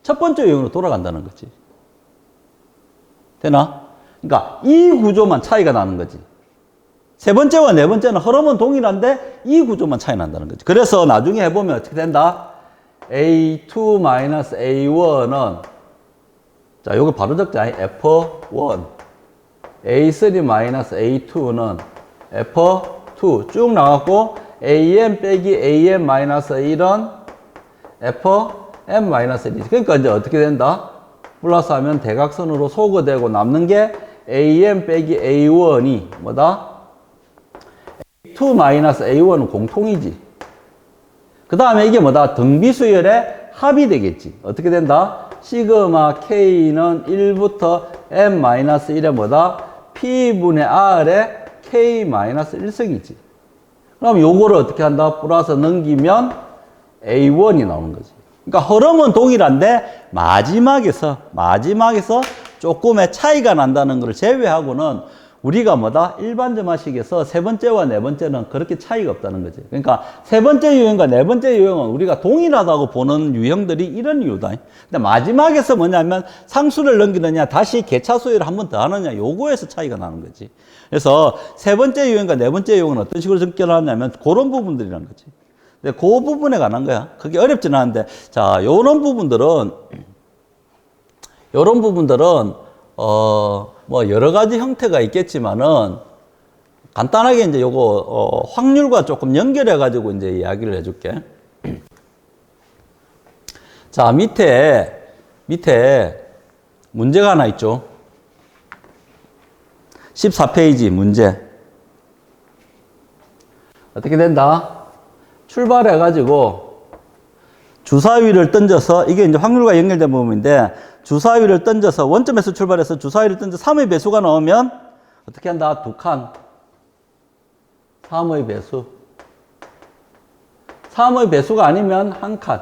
첫 번째 유형으로 돌아간다는 거지. 되나? 그러니까 이 구조만 차이가 나는 거지. 세 번째와 네 번째는 흐름은 동일한데 이 구조만 차이 난다는 거지. 그래서 나중에 해보면 어떻게 된다? A2-A1은 자, 요거 바로 적자. F1 A3-A2는 F2 쭉 나갔고 AM 빼기 AM-1은 FM-1이지. 그러니까 이제 어떻게 된다? 플러스 하면 대각선으로 소거되고 남는 게 AM 빼기 A1이 뭐다? A2-A1은 공통이지. 그 다음에 이게 뭐다? 등비수열의 합이 되겠지. 어떻게 된다? 시그마 K는 1부터 M-1의 뭐다? P분의 R의 K-1승이지. 그럼 요거를 어떻게 한다? 플러스 넘기면 A1이 나오는 거지. 그러니까 흐름은 동일한데 마지막에서 조금의 차이가 난다는 것을 제외하고는 우리가 뭐다? 일반 점화식에서 세 번째와 네 번째는 그렇게 차이가 없다는 거지. 그러니까 세 번째 유형과 네 번째 유형은 우리가 동일하다고 보는 유형들이 이런 이유다. 근데 마지막에서 뭐냐면 상수를 넘기느냐 다시 개차 수열을 한 번 더 하느냐 요거에서 차이가 나는 거지. 그래서 세 번째 유형과 네 번째 유형은 어떤 식으로 접근하냐면 그런 부분들이라는 거지. 근데 그 부분에 관한 거야. 그게 어렵지는 않은데, 자, 요런 부분들은, 뭐, 여러 가지 형태가 있겠지만은, 간단하게 이제 요거, 확률과 조금 연결해가지고 이제 이야기를 해줄게. 자, 밑에 문제가 하나 있죠. 14페이지 문제. 어떻게 된다? 출발해가지고 주사위를 던져서, 이게 이제 확률과 연결된 부분인데, 주사위를 던져서, 원점에서 출발해서 주사위를 던져 3의 배수가 나오면 어떻게 한다? 두 칸. 3의 배수. 3의 배수가 아니면 한 칸.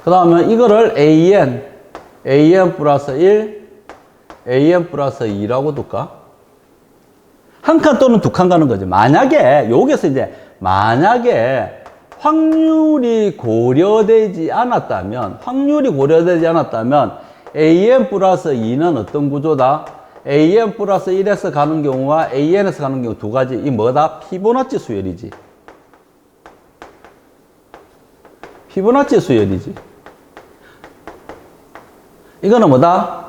그 다음에 이거를 AN 플러스 1, AN 플러스 2라고 둘까? 한 칸 또는 두 칸 가는 거죠. 만약에 여기서 이제 만약에 확률이 고려되지 않았다면 AN 플러스 2는 어떤 구조다? AN 플러스 1에서 가는 경우와 AN에서 가는 경우 두 가지. 이 뭐다? 피보나치 수열이지. 피보나치 수열이지. 이거는 뭐다?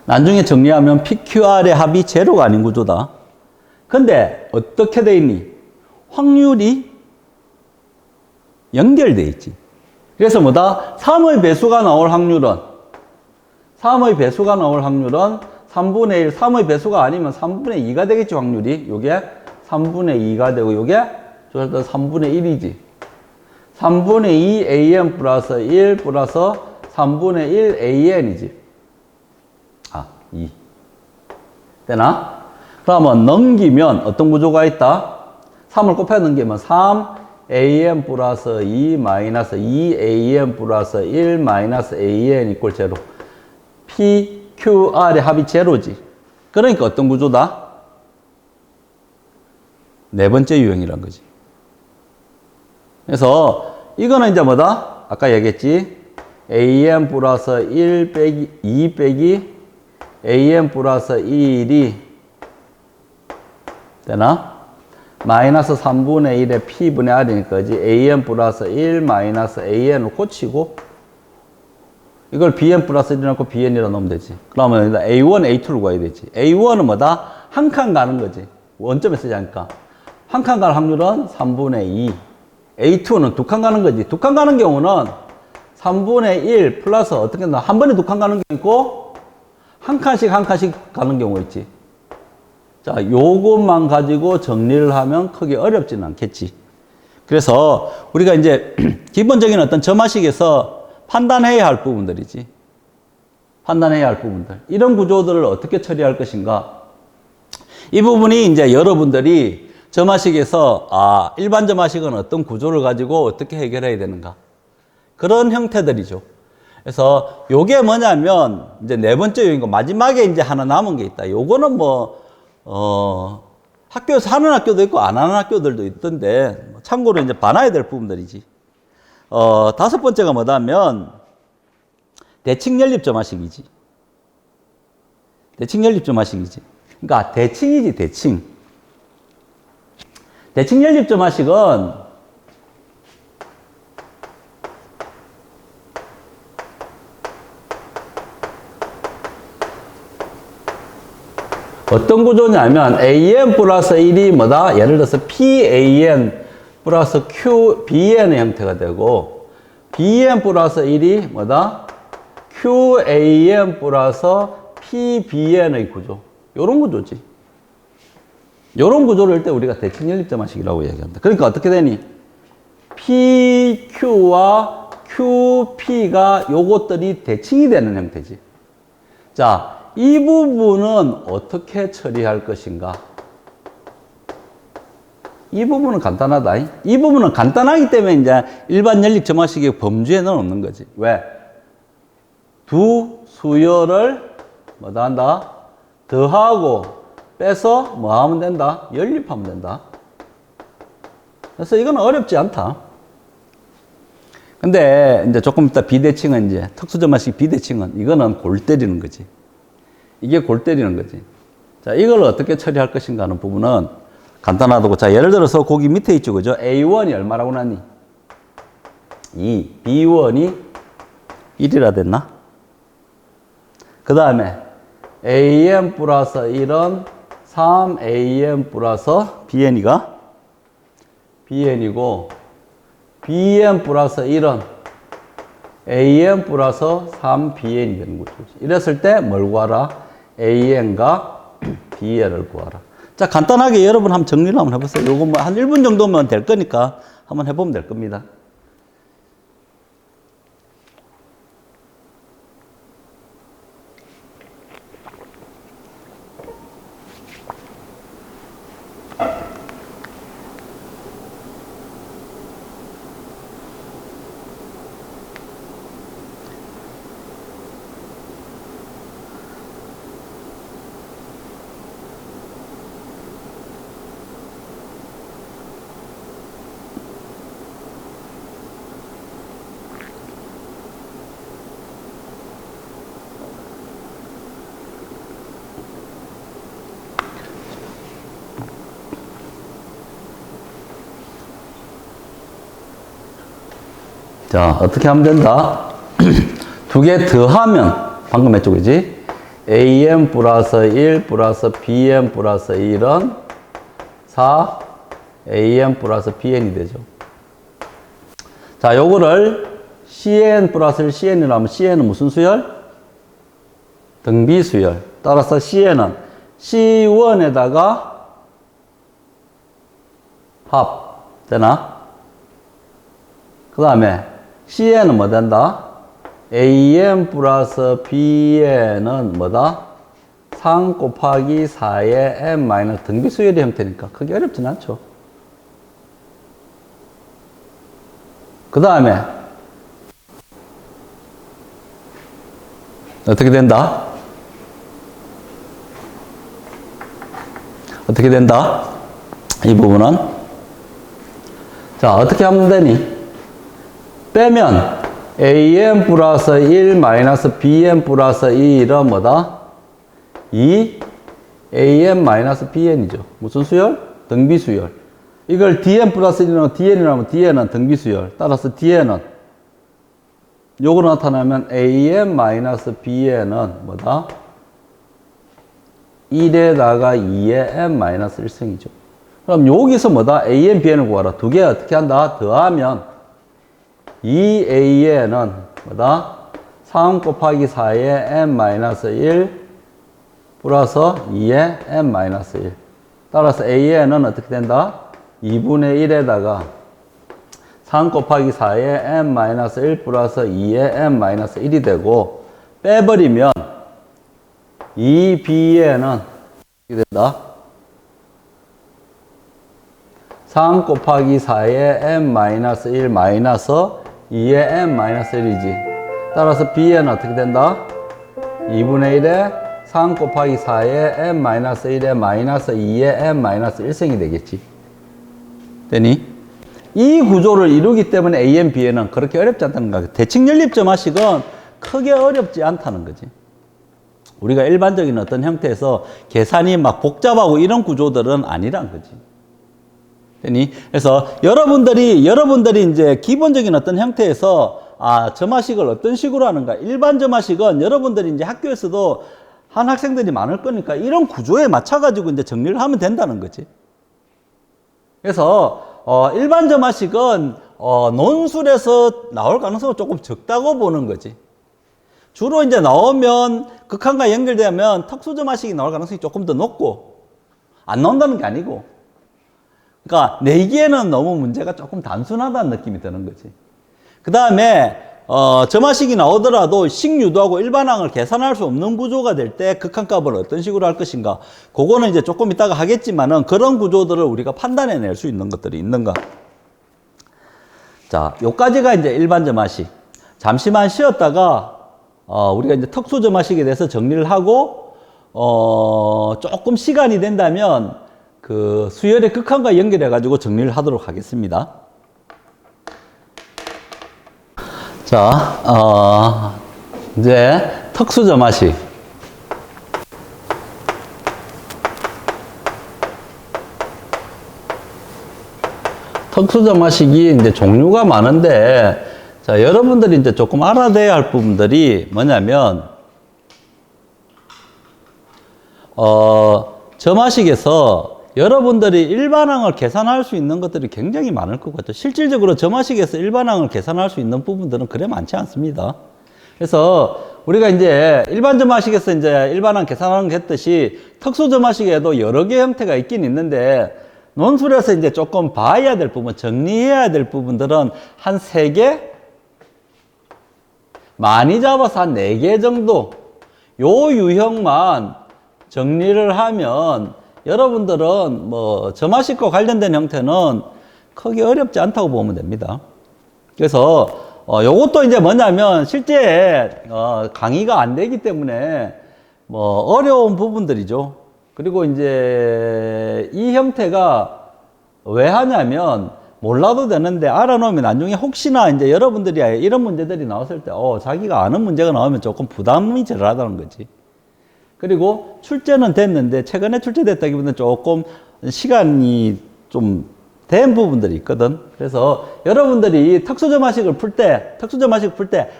나중에 정리하면 PQR의 합이 제로가 아닌 구조다. 근데 어떻게 돼 있니? 확률이 연결돼 있지. 그래서 뭐다? 3의 배수가 나올 확률은 3의3분의 1, 3의 배수가 아니면 3분의 2가 되겠지, 확률이. 요게 3분의 2가 되고, 요게 3분의 1이지. 3분의 2 AN 플러스 1 플러스 3분의 1 AN이지. 2. 되나? 그러면 넘기면 어떤 구조가 있다? 3을 곱해 넘기면 3 AN 플러스 2 마이너스 2 AN 플러스 1 마이너스 AN 이꼴 제로. PQR의 합이 제로지. 그러니까 어떤 구조다? 네 번째 유형이란 거지. 그래서 이거는 이제 뭐다? 아까 얘기했지? AN 플러스 1 빼기 2 빼기 AN 플러스 1이 되나? 마이너스 3분의 1의 P분의 R이니까 AN 플러스 1 마이너스 AN을 고치고 이걸 BN 플러스 1을 넣고 BN이라 넣으면 되지. 그러면 A1, A2를 구해야 되지. A1은 뭐다? 한 칸 가는 거지. 원점에 쓰지 않을까? 한 칸 갈 확률은 3분의 2. A2는 두 칸 가는 거지. 두 칸 가는 경우는 3분의 1 플러스 어떻게 했나? 한 번에 두 칸 가는 경우 있고 한 칸씩 가는 경우 있지. 자, 요것만 가지고 정리를 하면 크게 어렵지는 않겠지. 그래서 우리가 이제 기본적인 어떤 점화식에서 판단해야 할 부분들이지. 판단해야 할 부분들. 이런 구조들을 어떻게 처리할 것인가. 이 부분이 이제 여러분들이 점화식에서 일반 점화식은 어떤 구조를 가지고 어떻게 해결해야 되는가. 그런 형태들이죠. 그래서 요게 뭐냐면 이제 네 번째 요인이고 마지막에 이제 하나 남은 게 있다. 요거는 학교에서 하는 학교도 있고 안 하는 학교들도 있던데 참고로 이제 봐놔야 될 부분들이지. 다섯 번째가 뭐다면 대칭 연립 점화식이지. 대칭 연립 점화식이지. 그러니까 대칭이지, 대칭. 대칭 연립 점화식은 어떤 구조냐면 AN 플러스 1이 뭐다? 예를 들어서 PAN 플러스 QBN의 형태가 되고 BN 플러스 1이 뭐다? QAN 플러스 PBN의 구조. 요런 구조지. 요런 구조를 할 때 우리가 대칭 연립점화식이라고 얘기한다. 그러니까 어떻게 되니? PQ와 QP가 요것들이 대칭이 되는 형태지. 자, 이 부분은 어떻게 처리할 것인가? 이 부분은 간단하다. 이 부분은 간단하기 때문에 이제 일반 연립 점화식의 범주에는 없는 거지. 왜? 두 수열을 뭐다 한다? 더하고 빼서 뭐 하면 된다? 연립하면 된다. 그래서 이건 어렵지 않다. 근데 이제 조금 이따 비대칭은 이제 특수점화식 비대칭은 이거는 골 때리는 거지. 이게 골 때리는 거지. 자, 이걸 어떻게 처리할 것인가 하는 부분은 간단하다고. 자, 예를 들어서 거기 밑에 있죠. 그죠? A1이 얼마라고 나니? 2. B1이 1이라 됐나? 그 다음에 AN 플러스 1은 3AN 플러스 BN이가 BN이고 BN 플러스 1은 AN 플러스 3BN이 되는 거죠. 이랬을 때 뭘 구하라? AN과 BN을 구하라. 자, 간단하게 여러분 한번 정리를 한번 해보세요. 요거 뭐 한 1분 정도면 될 거니까 한번 해보면 될 겁니다. 자, 어떻게 하면 된다? 두 개 더하면, 방금 했죠, 그지? am 플러스 1 플러스 bm 플러스 1은 4 am 플러스 bn이 되죠. 자, 요거를 cn 플러스 cn이라면 cn은 무슨 수열? 등비 수열. 따라서 cn은 c1에다가 합. 되나? 그 다음에 cn은 뭐 된다? am 플러스 bn은 뭐다? 3 곱하기 4의 m 마이너스 등비 수열의 형태니까 크게 어렵진 않죠. 그 다음에 어떻게 된다? 어떻게 된다? 이 부분은 자, 어떻게 하면 되니? 빼면 am 플러스 1 마이너스 bm 플러스 1은 뭐다? 2 am 마이너스 bn이죠. 무슨 수열? 등비 수열. 이걸 dm 플러스 1이라면 dn이라면 dn은 등비 수열. 따라서 dn은 요거로 나타나면 am 마이너스 bn은 뭐다? 1에다가 2의 m 마이너스 1승이죠. 그럼 여기서 뭐다? am, bn을 구하라. 두 개 어떻게 한다? 더하면 2am은 뭐다? 3 곱하기 4의 m 마이너스 1 플러스 2의 m 마이너스 1. 따라서 am은 어떻게 된다? 2분의 1에다가 3 곱하기 4의 m 마이너스 1 플러스 2의 m 마이너스 1이 되고, 빼버리면 2bn은 어떻게 된다? 3 곱하기 4의 m 마이너스 1 마이너스 2의 m 마이너스 1이지. 따라서 bn은 어떻게 된다? 2분의 1에 3 곱하기 4의 m 마이너스 1에 마이너스 2의 m 마이너스 1승이 되겠지. 되니? 이 구조를 이루기 때문에 am, bn은 그렇게 어렵지 않다는 거야. 대칭 연립점화식은 크게 어렵지 않다는 거지. 우리가 일반적인 어떤 형태에서 계산이 막 복잡하고 이런 구조들은 아니란 거지. 되니? 그래서 여러분들이 이제 기본적인 어떤 형태에서 점화식을 어떤 식으로 하는가. 일반 점화식은 여러분들이 이제 학교에서도 한 학생들이 많을 거니까 이런 구조에 맞춰가지고 이제 정리를 하면 된다는 거지. 그래서 일반 점화식은 논술에서 나올 가능성은 조금 적다고 보는 거지. 주로 이제 나오면 극한과 연결되면 특수점화식이 나올 가능성이 조금 더 높고, 안 나온다는 게 아니고, 그러니까 내기에는 너무 문제가 조금 단순하다는 느낌이 드는 거지. 그 다음에 점화식이 나오더라도 식유도하고 일반항을 계산할 수 없는 구조가 될 때 극한값을 어떤 식으로 할 것인가, 그거는 이제 조금 이따가 하겠지만은 그런 구조들을 우리가 판단해낼 수 있는 것들이 있는가. 자, 요까지가 이제 일반 점화식. 잠시만 쉬었다가 우리가 이제 특수 점화식에 대해서 정리를 하고 조금 시간이 된다면 그 수열의 극한과 연결해 가지고 정리를 하도록 하겠습니다. 자, 이제 특수 점화식. 특수 점화식이 이제 종류가 많은데, 자, 여러분들이 이제 조금 알아둬야 할 부분들이 뭐냐면, 점화식에서 여러분들이 일반항을 계산할 수 있는 것들이 굉장히 많을 것 같아요. 실질적으로 점화식에서 일반항을 계산할 수 있는 부분들은 그래 많지 않습니다. 그래서 우리가 이제 일반 점화식에서 이제 일반항 계산하는 거 했듯이 특수 점화식에도 여러 개의 형태가 있긴 있는데, 논술에서 이제 조금 봐야 될 부분, 정리해야 될 부분들은 한 3개? 많이 잡아서 한 4개 정도. 요 유형만 정리를 하면 여러분들은 뭐 점화식과 관련된 형태는 크게 어렵지 않다고 보면 됩니다. 그래서 요것도 이제 뭐냐면 실제 강의가 안 되기 때문에 뭐 어려운 부분들이죠. 그리고 이제 이 형태가 왜 하냐면 몰라도 되는데 알아놓으면 나중에 혹시나 이제 여러분들이 이런 문제들이 나왔을 때 자기가 아는 문제가 나오면 조금 부담이 덜하다는 거지. 그리고 출제는 됐는데 최근에 출제됐다기보다는 조금 시간이 좀 된 부분들이 있거든. 그래서 여러분들이 특수점화식을 풀 때,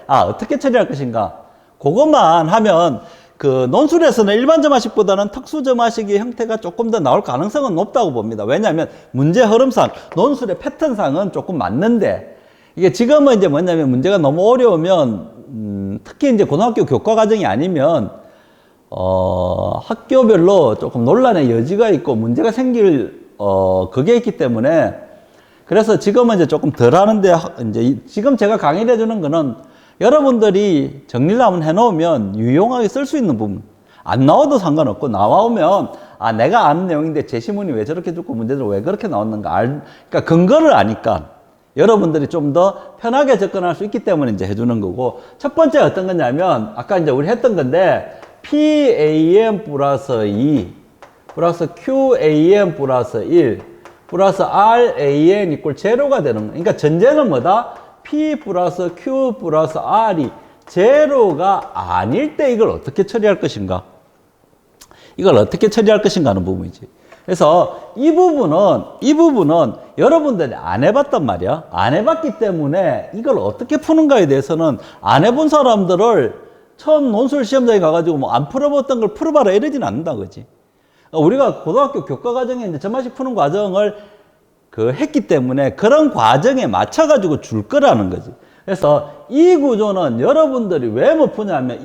어떻게 처리할 것인가? 그것만 하면 그 논술에서는 일반점화식보다는 특수점화식의 형태가 조금 더 나올 가능성은 높다고 봅니다. 왜냐하면 문제 흐름상, 논술의 패턴상은 조금 맞는데, 이게 지금은 이제 뭐냐면 문제가 너무 어려우면, 특히 이제 고등학교 교과 과정이 아니면, 학교별로 조금 논란의 여지가 있고 문제가 생길 그게 있기 때문에, 그래서 지금은 이제 조금 덜 하는데, 이제 지금 제가 강의를 해주는 거는 여러분들이 정리를 한번 해놓으면 유용하게 쓸 수 있는 부분, 안 나와도 상관없고 나와오면 아 내가 아는 내용인데 제시문이 왜 저렇게 줬고 문제들 왜 그렇게 나왔는가 그러니까 근거를 아니까 여러분들이 좀 더 편하게 접근할 수 있기 때문에 이제 해주는 거고, 첫 번째 어떤 거냐면 아까 이제 우리 했던 건데 PAM 플러스 2 플러스 QAM 플러스 1 플러스 RAN 이꼴 제로가 되는 거. 그러니까 전제는 뭐다? P 플러스 Q 플러스 R이 제로가 아닐 때 이걸 어떻게 처리할 것인가? 이걸 어떻게 처리할 것인가 하는 부분이지. 그래서 이 부분은 여러분들이 안 해봤단 말이야. 안 해봤기 때문에 이걸 어떻게 푸는가에 대해서는 안 해본 사람들을 처음 논술 시험장에 가가지고 뭐 안 풀어봤던 걸 풀어봐라 이러진 않는다, 그지? 우리가 고등학교 교과 과정에 이제 점화식 푸는 과정을 했기 때문에 그런 과정에 맞춰가지고 줄 거라는 거지. 그래서 이 구조는 여러분들이 왜 못 푸냐면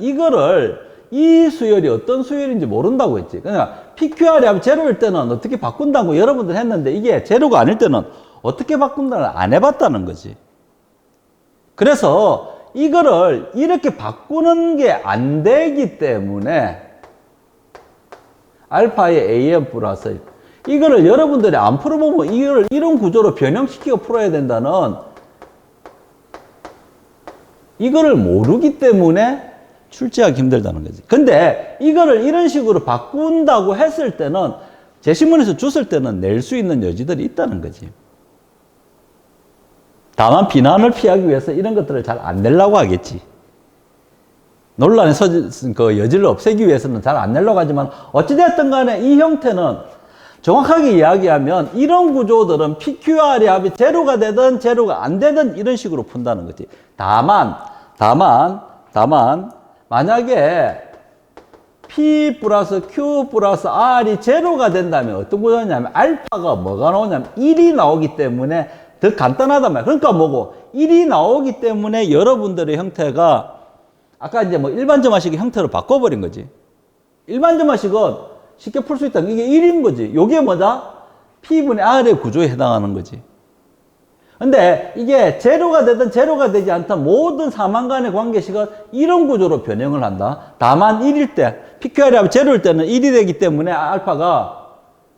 이 수열이 어떤 수열인지 모른다고 했지. 그러니까 PQR이 하면 제로일 때는 어떻게 바꾼다고 여러분들 했는데 이게 제로가 아닐 때는 어떻게 바꾼다는 안 해봤다는 거지. 그래서 이거를 이렇게 바꾸는 게 안 되기 때문에 알파의 AM 플러스 이거를 여러분들이 안 풀어보면 이걸 이런 구조로 변형시키고 풀어야 된다는 이거를 모르기 때문에 출제하기 힘들다는 거지. 근데 이거를 이런 식으로 바꾼다고 했을 때는 제시문에서 줬을 때는 낼 수 있는 여지들이 있다는 거지. 다만 비난을 피하기 위해서 이런 것들을 잘 안 내려고 하겠지. 논란의 그 여지를 없애기 위해서는 잘 안 내려고 하지만 어찌됐든 간에 이 형태는 정확하게 이야기하면 이런 구조들은 PQR이 합이 제로가 되든 제로가 안 되든 이런 식으로 푼다는 거지. 다만 만약에 P 플러스 Q 플러스 R이 제로가 된다면 어떤 구조냐면 알파가 뭐가 나오냐면 1이 나오기 때문에 더 간단하단 말이야. 그러니까 뭐고 1이 나오기 때문에 여러분들의 형태가 아까 이제 뭐 일반점화식의 형태로 바꿔버린 거지. 일반점화식은 쉽게 풀 수 있다. 이게 1인 거지. 요게 뭐다? P분의 R의 구조에 해당하는 거지. 근데 이게 제로가 되든 제로가 되지 않던 모든 사망간의 관계식은 이런 구조로 변형을 한다. 다만 1일 때, PQR이 하면 제로일 때는 1이 되기 때문에 알파가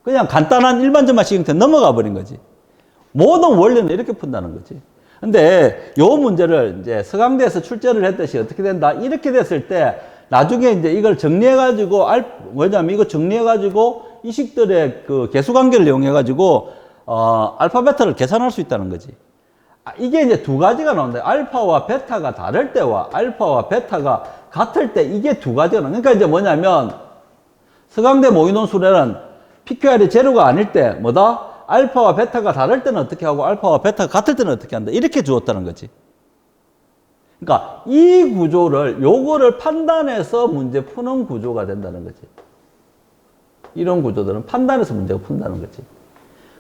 그냥 간단한 일반점화식 형태 넘어가 버린 거지. 모든 원리는 이렇게 푼다는 거지. 근데 요 문제를 이제 서강대에서 출제를 했듯이 어떻게 된다? 이렇게 됐을 때 나중에 이제 이걸 정리해가지고, 뭐냐면 이거 정리해가지고 이 식들의 그 계수관계를 이용해가지고, 알파, 베타를 계산할 수 있다는 거지. 이게 이제 두 가지가 나온다. 알파와 베타가 다를 때와 알파와 베타가 같을 때 이게 두 가지가 나온다. 그러니까 이제 뭐냐면, 서강대 모의논술에는 PQR이 제로가 아닐 때, 뭐다? 알파와 베타가 다를 때는 어떻게 하고, 알파와 베타가 같을 때는 어떻게 한다. 이렇게 주었다는 거지. 그러니까 이 구조를 요거를 판단해서 문제 푸는 구조가 된다는 거지. 이런 구조들은 판단해서 문제가 푼다는 거지.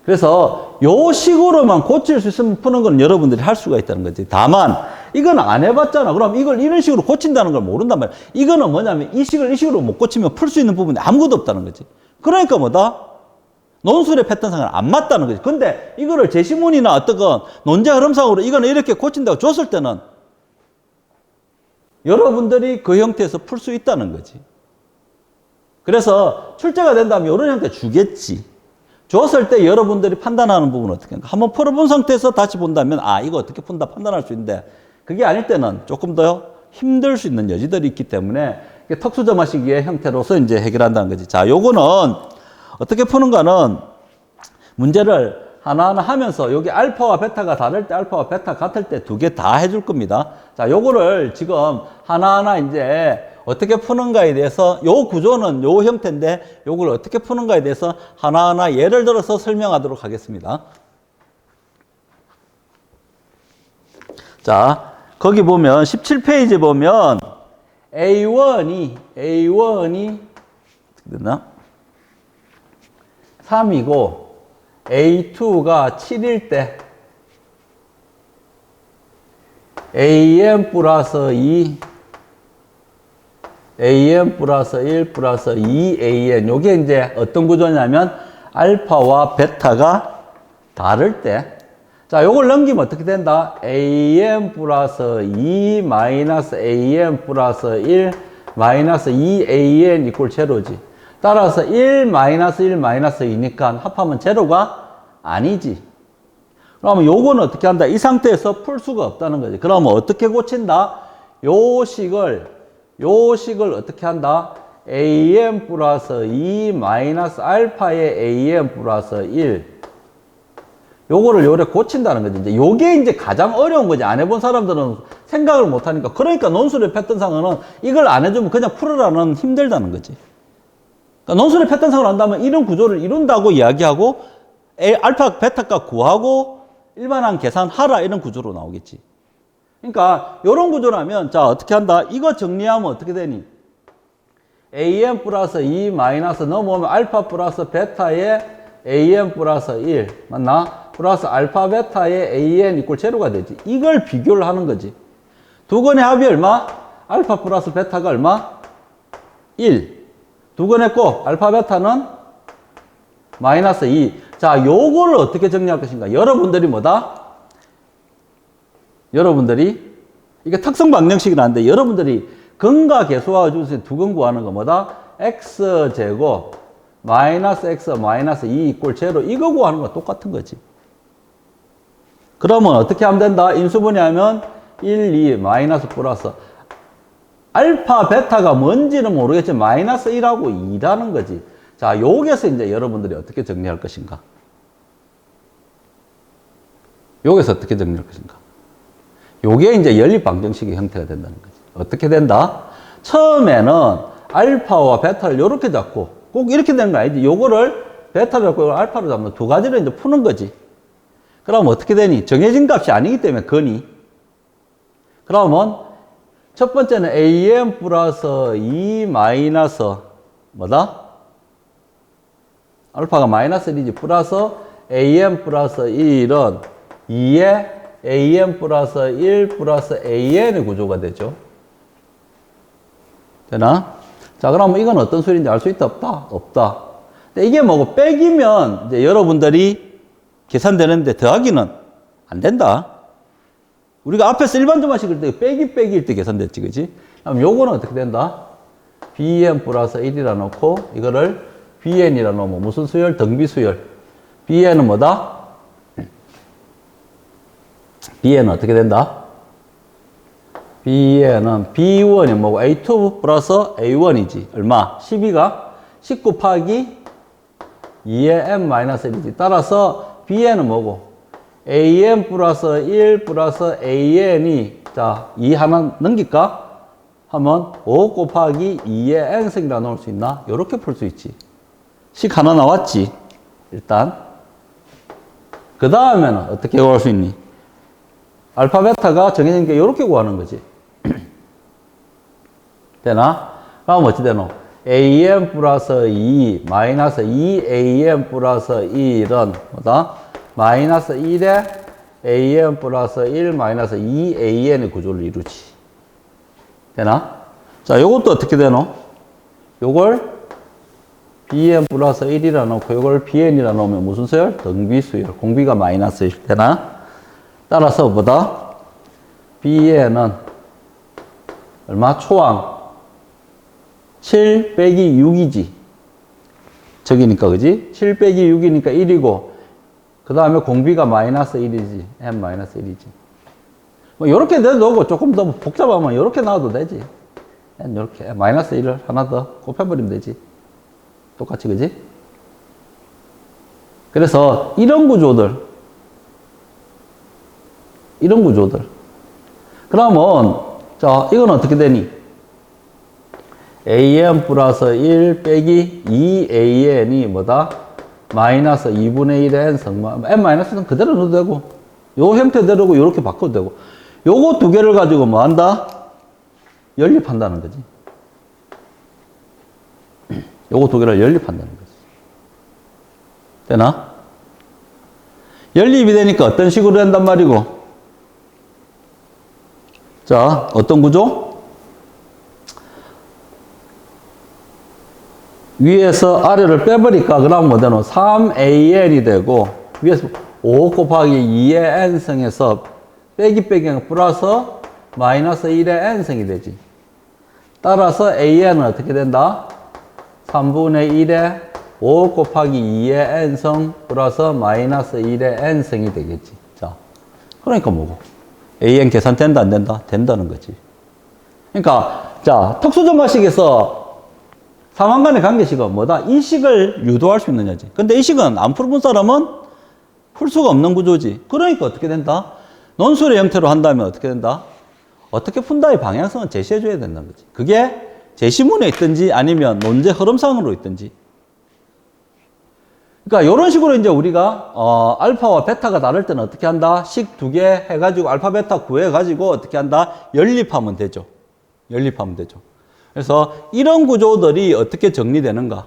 그래서 요 식으로만 고칠 수 있으면 푸는 건 여러분들이 할 수가 있다는 거지. 다만 이건 안 해봤잖아. 그럼 이걸 이런 식으로 고친다는 걸 모른단 말이야. 이거는 뭐냐면 이 식을 이 식으로 못 고치면 풀 수 있는 부분이 아무것도 없다는 거지. 그러니까 뭐다? 논술의 패턴상은 안 맞다는 거지. 근데 이거를 제시문이나 어떤 논제 흐름상으로 이거는 이렇게 고친다고 줬을 때는 여러분들이 그 형태에서 풀 수 있다는 거지. 그래서 출제가 된다면 이런 형태 주겠지. 줬을 때 여러분들이 판단하는 부분은 어떻게 할까? 한번 풀어본 상태에서 다시 본다면 아 이거 어떻게 푼다 판단할 수 있는데 그게 아닐 때는 조금 더 힘들 수 있는 여지들이 있기 때문에 특수점화식의 형태로서 이제 해결한다는 거지. 자, 요거는 어떻게 푸는가는 문제를 하나하나 하면서 여기 알파와 베타가 다를 때 알파와 베타 같을 때 두 개 다 해줄 겁니다. 자, 요거를 지금 하나하나 이제 어떻게 푸는가에 대해서 요 구조는 요 형태인데 요걸 어떻게 푸는가에 대해서 하나하나 예를 들어서 설명하도록 하겠습니다. 자, 거기 보면 17페이지 보면 A1이 됐나? 3이고 A2가 7일 때 AN 플러스 2 AN 플러스 1 플러스 2AN 요게 이제 어떤 구조냐면 알파와 베타가 다를 때 자, 요걸 넘기면 어떻게 된다? AN 플러스 2 마이너스 AN 플러스 1 마이너스 2AN 이꼴 제로지. 따라서 1 마이너스 1 마이너스 2니까 합하면 제로가 아니지. 그러면 요거는 어떻게 한다? 이 상태에서 풀 수가 없다는 거지. 그러면 어떻게 고친다? 요 식을 어떻게 한다? AN 플러스 2 마이너스 알파의 AN 플러스 1 요거를 요래 고친다는 거지. 이제 요게 이제 가장 어려운 거지. 안 해본 사람들은 생각을 못 하니까. 그러니까 논술의 패턴상은 이걸 안 해주면 그냥 풀으라는 힘들다는 거지. 그러니까 논술의 패턴상을 한다면 이런 구조를 이룬다고 이야기하고 알파, 베타값 구하고 일반항 계산하라 이런 구조로 나오겠지. 그러니까 요런 구조라면 자 어떻게 한다? 이거 정리하면 어떻게 되니? AN 플러스 2 마이너스 넘어오면 알파 플러스 베타의 AN 플러스 1 맞나? 플러스 알파 베타의 AN 이꼴 제로가 되지. 이걸 비교를 하는 거지. 두 건의 합이 얼마? 알파 플러스 베타가 얼마? 1. 두 건의 곱 알파 베타는 마이너스 2. 자, 요거를 어떻게 정리할 것인가? 여러분들이 뭐다? 여러분들이 이게 특성 방정식이라는데 여러분들이 근과 계수와 주수 두 근 구하는 거 뭐다? x제곱 마이너스 x 마이너스 2 이꼴 제로 이거 구하는 거 똑같은 거지. 그러면 어떻게 하면 된다? 인수분해하면 1, 2 마이너스 플러스 알파 베타가 뭔지는 모르겠지만 마이너스 1하고 2라는 거지. 자, 여기서 이제 여러분들이 어떻게 정리할 것인가? 여기서 어떻게 정리할 것인가? 요게 이제 연립방정식의 형태가 된다는 거지. 어떻게 된다? 처음에는 알파와 베타를 이렇게 잡고 꼭 이렇게 되는 거 아니지. 요거를 베타를 잡고 알파를 잡는 두 가지를 이제 푸는 거지. 그러면 어떻게 되니? 정해진 값이 아니기 때문에 건이. 그러면 첫 번째는 AN 플러스 2 마이너스 뭐다? 알파가 마이너스 1이지. 플러스 AN 플러스 1은 2에 AN 플러스 1 플러스 AN의 구조가 되죠. 되나? 자, 그러면 이건 어떤 수인지 알 수 있다? 없다? 없다. 근데 이게 뭐고, 빼기면 이제 여러분들이 계산되는데 더하기는 안 된다. 우리가 앞에서 일반조만 식일 때 빼기일 때 계산됐지, 그지? 그럼 요거는 어떻게 된다? BN 플러스 1이라 놓고 이거를 BN이라 놓으면 무슨 수열? 등비수열. BN은 뭐다? BN은 어떻게 된다? BN은 B1이 뭐고 A2 플러스 A1이지. 얼마? 12가 10 곱하기 2의 n-1이지. 따라서 BN은 뭐고? AN 플러스 1 플러스 AN이 자, 2 하나 넘길까? 하면 5 곱하기 2의 n승이라 넣을 수 있나? 이렇게 풀 수 있지. 식 하나 나왔지. 일단. 그 다음에는 어떻게 구할 수 있니? 알파 베타가 정해진 게 이렇게 구하는 거지. 되나? 그럼 어찌 되노? AN 플러스 2 마이너스 2AN 플러스 1은 뭐다? 마이너스 1에 AN 플러스 1 마이너스 2AN의 구조를 이루지. 되나? 자, 요것도 어떻게 되노? 요걸 BN 플러스 1이라 놓고 요걸 BN이라 놓으면 무슨 수열? 등비수열. 공비가 마이너스 1. 되나? 따라서 뭐다? BN은 얼마? 초항 7 빼기 6이지. 저기니까, 그지? 7 빼기 6이니까 1이고, 그 다음에 공비가 마이너스 1이지. n 마이너스 1이지. 뭐, 요렇게 내도 조금 더 복잡하면 요렇게 나와도 되지. n 요렇게. 마이너스 1을 하나 더 곱해버리면 되지. 똑같이, 그지? 그래서, 이런 구조들. 그러면, 자, 이건 어떻게 되니? AN 플러스 1 빼기 2AN이 뭐다? 마이너스 2분의 1의 N 성마. N 마이너스는 그대로 넣어도 되고, 요 형태대로고, 요렇게 바꿔도 되고. 요거 두 개를 가지고 뭐 한다? 연립한다는 거지. 요거 두 개를 연립한다는 거지. 되나? 연립이 되니까 어떤 식으로 된단 말이고. 자, 어떤 구조? 위에서 아래를 빼버리니까 그러면 뭐 되노? 3an이 되고 위에서 5 곱하기 2의 n승에서 빼기 플러스 마이너스 1의 n승이 되지. 따라서 an은 어떻게 된다? 3분의 1의 5 곱하기 2의 n승 플러스 마이너스 1의 n승이 되겠지. 자, 그러니까 뭐고? an 계산된다, 안 된다? 된다는 거지. 그러니까, 자, 특수정과식에서 상환간의 관계식은 뭐다? 이 식을 유도할 수 있느냐지. 근데 이 식은 안 풀어본 사람은 풀 수가 없는 구조지. 그러니까 어떻게 된다? 논술의 형태로 한다면 어떻게 된다? 어떻게 푼다의 방향성은 제시해줘야 된다는 거지. 그게 제시문에 있든지 아니면 논제 흐름상으로 있든지. 그러니까 이런 식으로 이제 우리가 알파와 베타가 다를 때는 어떻게 한다? 식 두 개 해가지고 알파 베타 구해가지고 어떻게 한다? 연립하면 되죠. 연립하면 되죠. 그래서 이런 구조들이 어떻게 정리되는가?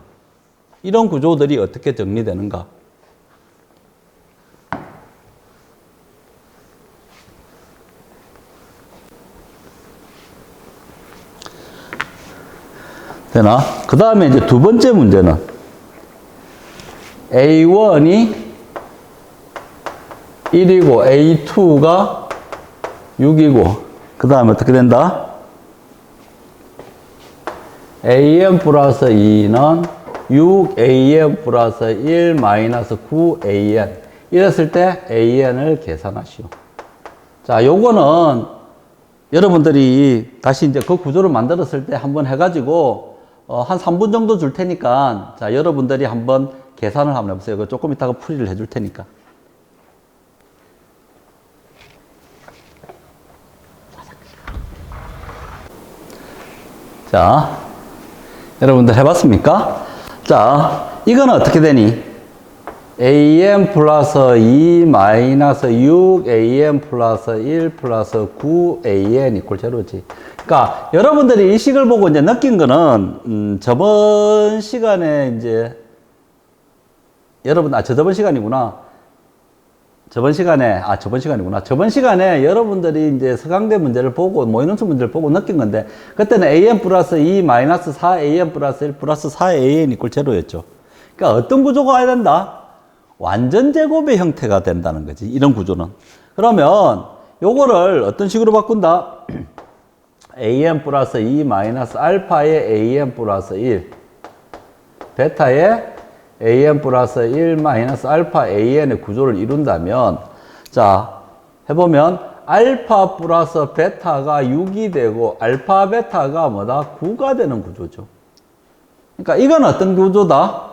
이런 구조들이 어떻게 정리되는가? 되나? 그 다음에 이제 두 번째 문제는 A1이 1이고 A2가 6이고 그 다음에 어떻게 된다? AN 플러스 2는 6AN 플러스 1 마이너스 9AN 이랬을 때 AN을 계산하시오. 자, 요거는 여러분들이 다시 이제 그 구조를 만들었을 때 한번 해가지고 한 3분 정도 줄 테니까 자, 여러분들이 한번 계산을 한번 해보세요. 조금 이따가 풀이를 해줄 테니까. 자, 여러분들 해봤습니까? 자, 이거는 어떻게 되니? AN 플러스 2 마이너스 6 AN 플러스 1 플러스 9 AN 이퀄 제로지. 그러니까 여러분들이 이 식을 보고 이제 느낀 거는 저번 시간에 이제 여러분 저번 시간이구나. 저번 시간에 여러분들이 이제 서강대 문제를 보고 모의논술 문제를 보고 느낀 건데 그때는 AN 플러스 2 마이너스 4 AN 플러스 1 플러스 4 AN 이퀄 제로였죠. 그러니까 어떤 구조가 와야 된다? 완전 제곱의 형태가 된다는 거지. 이런 구조는. 그러면 요거를 어떤 식으로 바꾼다? AN 플러스 2 마이너스 알파의 AN 플러스 1 베타의 AN 플러스 1 마이너스 알파 AN의 구조를 이룬다면 자 해보면 알파 플러스 베타가 6이 되고 알파 베타가 뭐다? 9가 되는 구조죠. 그러니까 이건 어떤 구조다?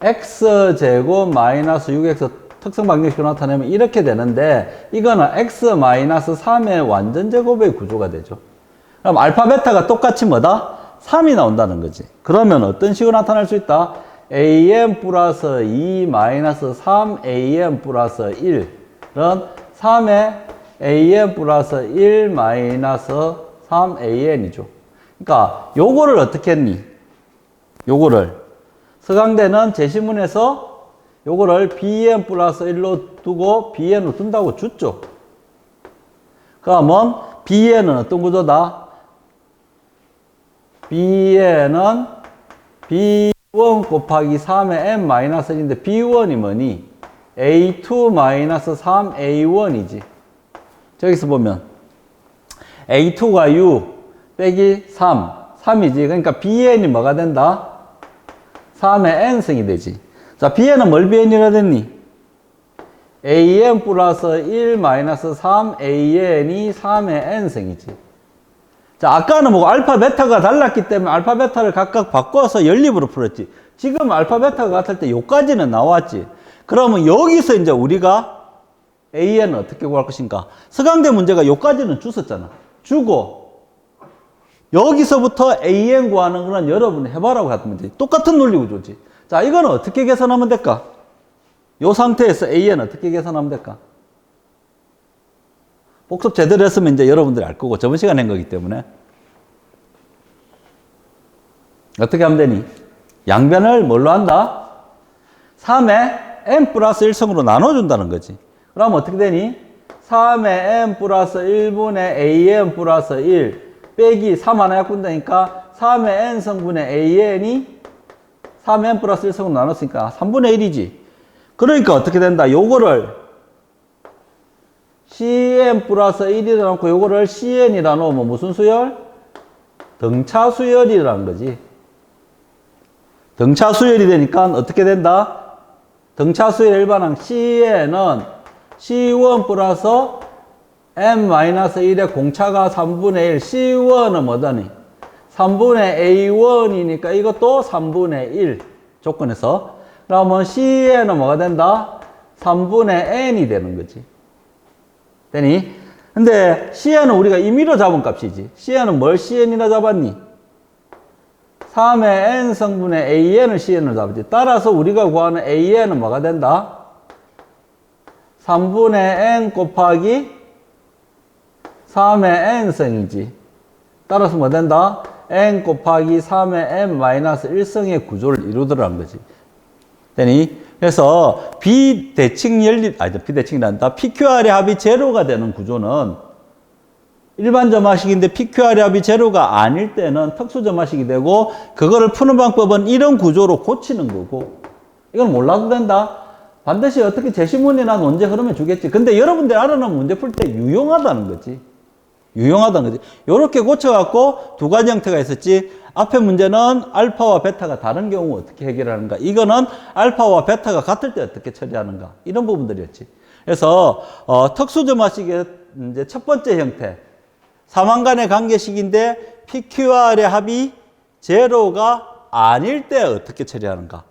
x제곱 마이너스 6x 특성 방정식으로 나타내면 이렇게 되는데 이거는 x 마이너스 3의 완전 제곱의 구조가 되죠. 그럼 알파 베타가 똑같이 뭐다? 3이 나온다는 거지. 그러면 어떤 식으로 나타날 수 있다? an 플러스 2 마이너스 3 an 플러스 1은 3의 an 플러스 1 마이너스 3 an이죠. 그러니까 요거를 어떻게 했니? 요거를 서강대는 제시문에서 요거를 bn 플러스 1로 두고 bn으로 둔다고 줬죠. 그러면 bn은 어떤 구조다? bn은 b1 곱하기 3의 n-1인데 b1이 뭐니? a2-3a1이지. 저기서 보면 a2가 6 빼기 3이지. 그러니까 bn이 뭐가 된다? 3의 n승이 되지. 자, bn은 뭘 bn이라 됐니? an 플러스 1 마이너스 3an이 3의 n승이지. 자, 아까는 뭐 알파 베타가 달랐기 때문에 알파 베타를 각각 바꿔서 연립으로 풀었지. 지금 알파 베타가 같을 때 요까지는 나왔지. 그러면 여기서 이제 우리가 an은 어떻게 구할 것인가? 서강대 문제가 요까지는 줬었잖아. 주고 여기서부터 an 구하는 거는 여러분이 해봐라고 했던 문제. 똑같은 논리 구조지. 자, 이거는 어떻게 계산하면 될까? 요 상태에서 an 어떻게 계산하면 될까? 복습 제대로 했으면 이제 여러분들이 알 거고, 저번 시간에 한 거기 때문에. 어떻게 하면 되니? 양변을 뭘로 한다? 3의 n 플러스 1승으로 나눠준다는 거지. 그럼 어떻게 되니? 3의 n 플러스 1분의 an 플러스 1 빼기 3 하나 약분되니까 3의 n 성분의 an이 3의 n 플러스 1승으로 나눴으니까 3분의 1이지. 그러니까 어떻게 된다? 요거를 cn 플러스 1이라 놓고 요거를 cn이라 놓으면 무슨 수열? 등차 수열이라는 거지. 등차 수열이 되니까 어떻게 된다? 등차 수열 일반항 cn은 c1 플러스 n-1의 공차가 3분의 1, c1은 뭐더니? 3분의 a1이니까 이것도 3분의 1 조건에서. 그러면 cn은 뭐가 된다? 3분의 n이 되는 거지. 되니? 근데 cn은 우리가 임의로 잡은 값이지. cn은 뭘 cn이라 잡았니? 3의 n 성분의 an을 cn을 잡았지. 따라서 우리가 구하는 an은 뭐가 된다? 3분의 n 곱하기 3의 n승이지. 따라서 뭐 된다? n 곱하기 3의 n-1승의 구조를 이루더라는 거지. 되니? 그래서 비대칭 연립, 비대칭이란다. PQR의 합이 제로가 되는 구조는 일반 점화식인데 PQR의 합이 제로가 아닐 때는 특수 점화식이 되고, 그거를 푸는 방법은 이런 구조로 고치는 거고, 이건 몰라도 된다. 반드시 어떻게 제시문이나 논제 흐름에 주겠지. 근데 여러분들 알아놓은 문제 풀 때 유용하다는 거지. 유용하다는 거지. 요렇게 고쳐갖고 두 가지 형태가 있었지. 앞에 문제는 알파와 베타가 다른 경우 어떻게 해결하는가. 이거는 알파와 베타가 같을 때 어떻게 처리하는가. 이런 부분들이었지. 그래서 특수점화식의 이제 첫 번째 형태. 사망간의 관계식인데 PQR의 합이 제로가 아닐 때 어떻게 처리하는가.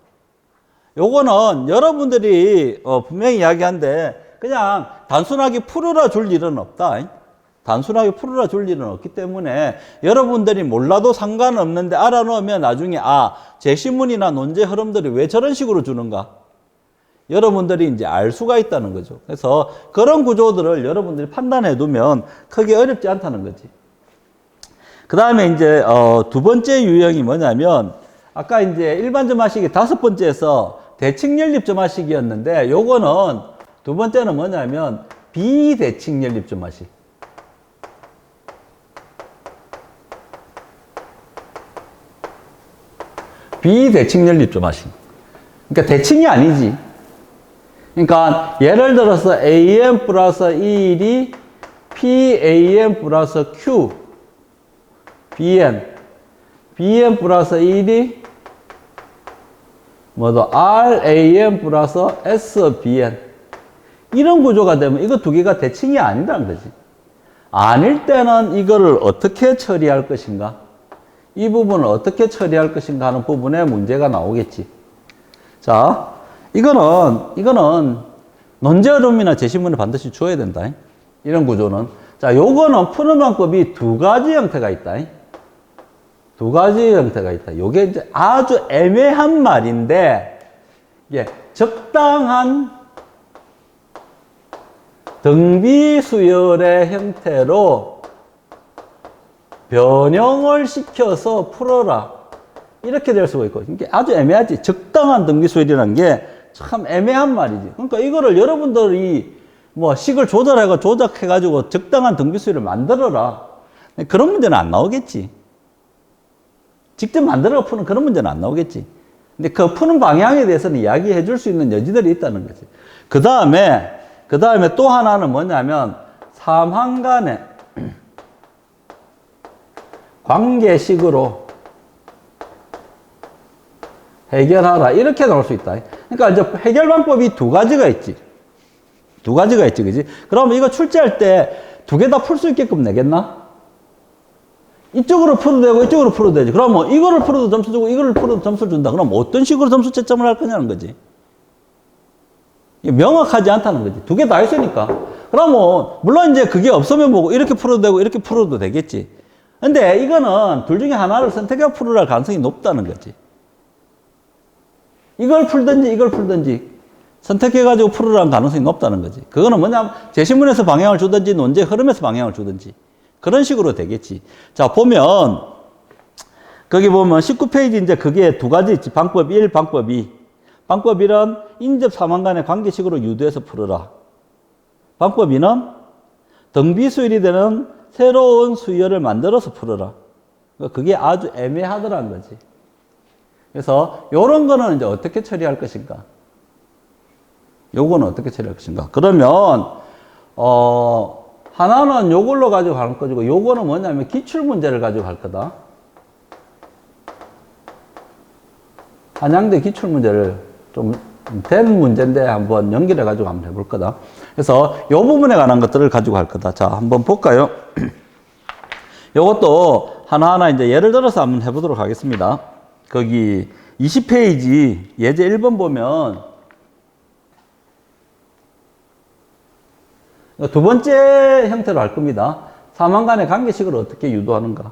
요거는 여러분들이 분명히 이야기한데 그냥 단순하게 풀어라 줄 일은 없다. 단순하게 풀어라 줄 일은 없기 때문에 여러분들이 몰라도 상관없는데 알아놓으면 나중에 제시문이나 논제 흐름들이 왜 저런 식으로 주는가. 여러분들이 이제 알 수가 있다는 거죠. 그래서 그런 구조들을 여러분들이 판단해 두면 크게 어렵지 않다는 거지. 그 다음에 이제 두 번째 유형이 뭐냐면 아까 이제 일반 점화식이 다섯 번째에서 대칭 연립 점화식이었는데 요거는 두 번째는 뭐냐면 비대칭 연립 점화식. 비대칭 연립 점화식. 그러니까 대칭이 아니지. 그러니까 예를 들어서 an 플러스 1이 pan 플러스 q bn 플러스 1이 뭐도 ran 플러스 sbn 이런 구조가 되면 이거 두 개가 대칭이 아니라는 거지. 아닐 때는 이거를 어떻게 처리할 것인가, 이 부분을 어떻게 처리할 것인가 하는 부분에 문제가 나오겠지. 자, 이거는 논제 흐름이나 제시문에 반드시 줘야 된다. 이런 구조는. 자, 요거는 푸는 방법이 두 가지 형태가 있다. 두 가지 형태가 있다. 요게 이제 아주 애매한 말인데, 이게 적당한 등비수열의 형태로 변형을 시켜서 풀어라. 이렇게 될 수가 있고, 이게 아주 애매하지. 적당한 등비수열이라는 게 참 애매한 말이지. 그러니까 이거를 여러분들이 뭐 식을 조작해가지고 적당한 등비수열을 만들어라. 그런 문제는 안 나오겠지. 직접 만들어 푸는 그런 문제는 안 나오겠지. 근데 그 푸는 방향에 대해서는 이야기해 줄 수 있는 여지들이 있다는 거지. 그 다음에 또 하나는 뭐냐면 삼항간의 관계식으로 해결하라. 이렇게 나올 수 있다. 그러니까 이제 해결 방법이 두 가지가 있지. 그지? 그러면 이거 출제할 때 두 개 다 풀 수 있게끔 내겠나? 이쪽으로 풀어도 되고 이쪽으로 풀어도 되지. 그러면 이거를 풀어도 점수 주고 이거를 풀어도 점수 준다. 그럼 어떤 식으로 점수 채점을 할 거냐는 거지. 명확하지 않다는 거지. 두 개 다 있으니까. 그러면 물론 이제 그게 없으면 뭐고 이렇게 풀어도 되고 이렇게 풀어도 되겠지. 근데 이거는 둘 중에 하나를 선택해 풀어야 가능성이 높다는 거지. 이걸 풀든지 이걸 풀든지 선택해가지고 풀으라는 가능성이 높다는 거지. 그거는 뭐냐면 제시문에서 방향을 주든지 논제의 흐름에서 방향을 주든지 그런 식으로 되겠지. 자, 보면 거기 보면 19페이지 이제 그게 두 가지 있지. 방법 1, 방법 2. 방법 1은 인접 사망간의 관계식으로 유도해서 풀어라. 방법 2는 등비수열이 되는 새로운 수열을 만들어서 풀어라. 그게 아주 애매하더라는 거지. 그래서 요런 거는 이제 어떻게 처리할 것인가? 요거는 어떻게 처리할 것인가? 그러면 하나는 요걸로 가지고 갈 거고 요거는 뭐냐면 기출 문제를 가지고 갈 거다. 한양대 기출 문제를 좀 된 문제인데 한번 연결해 가지고 한번 해볼 거다. 그래서 요 부분에 관한 것들을 가지고 할 거다. 자, 한번 볼까요? 요것도 하나하나 이제 예를 들어서 한번 해보도록 하겠습니다. 거기 20페이지 예제 1번 보면 두 번째 형태로 할 겁니다. 사망간의 관계식을 어떻게 유도하는가.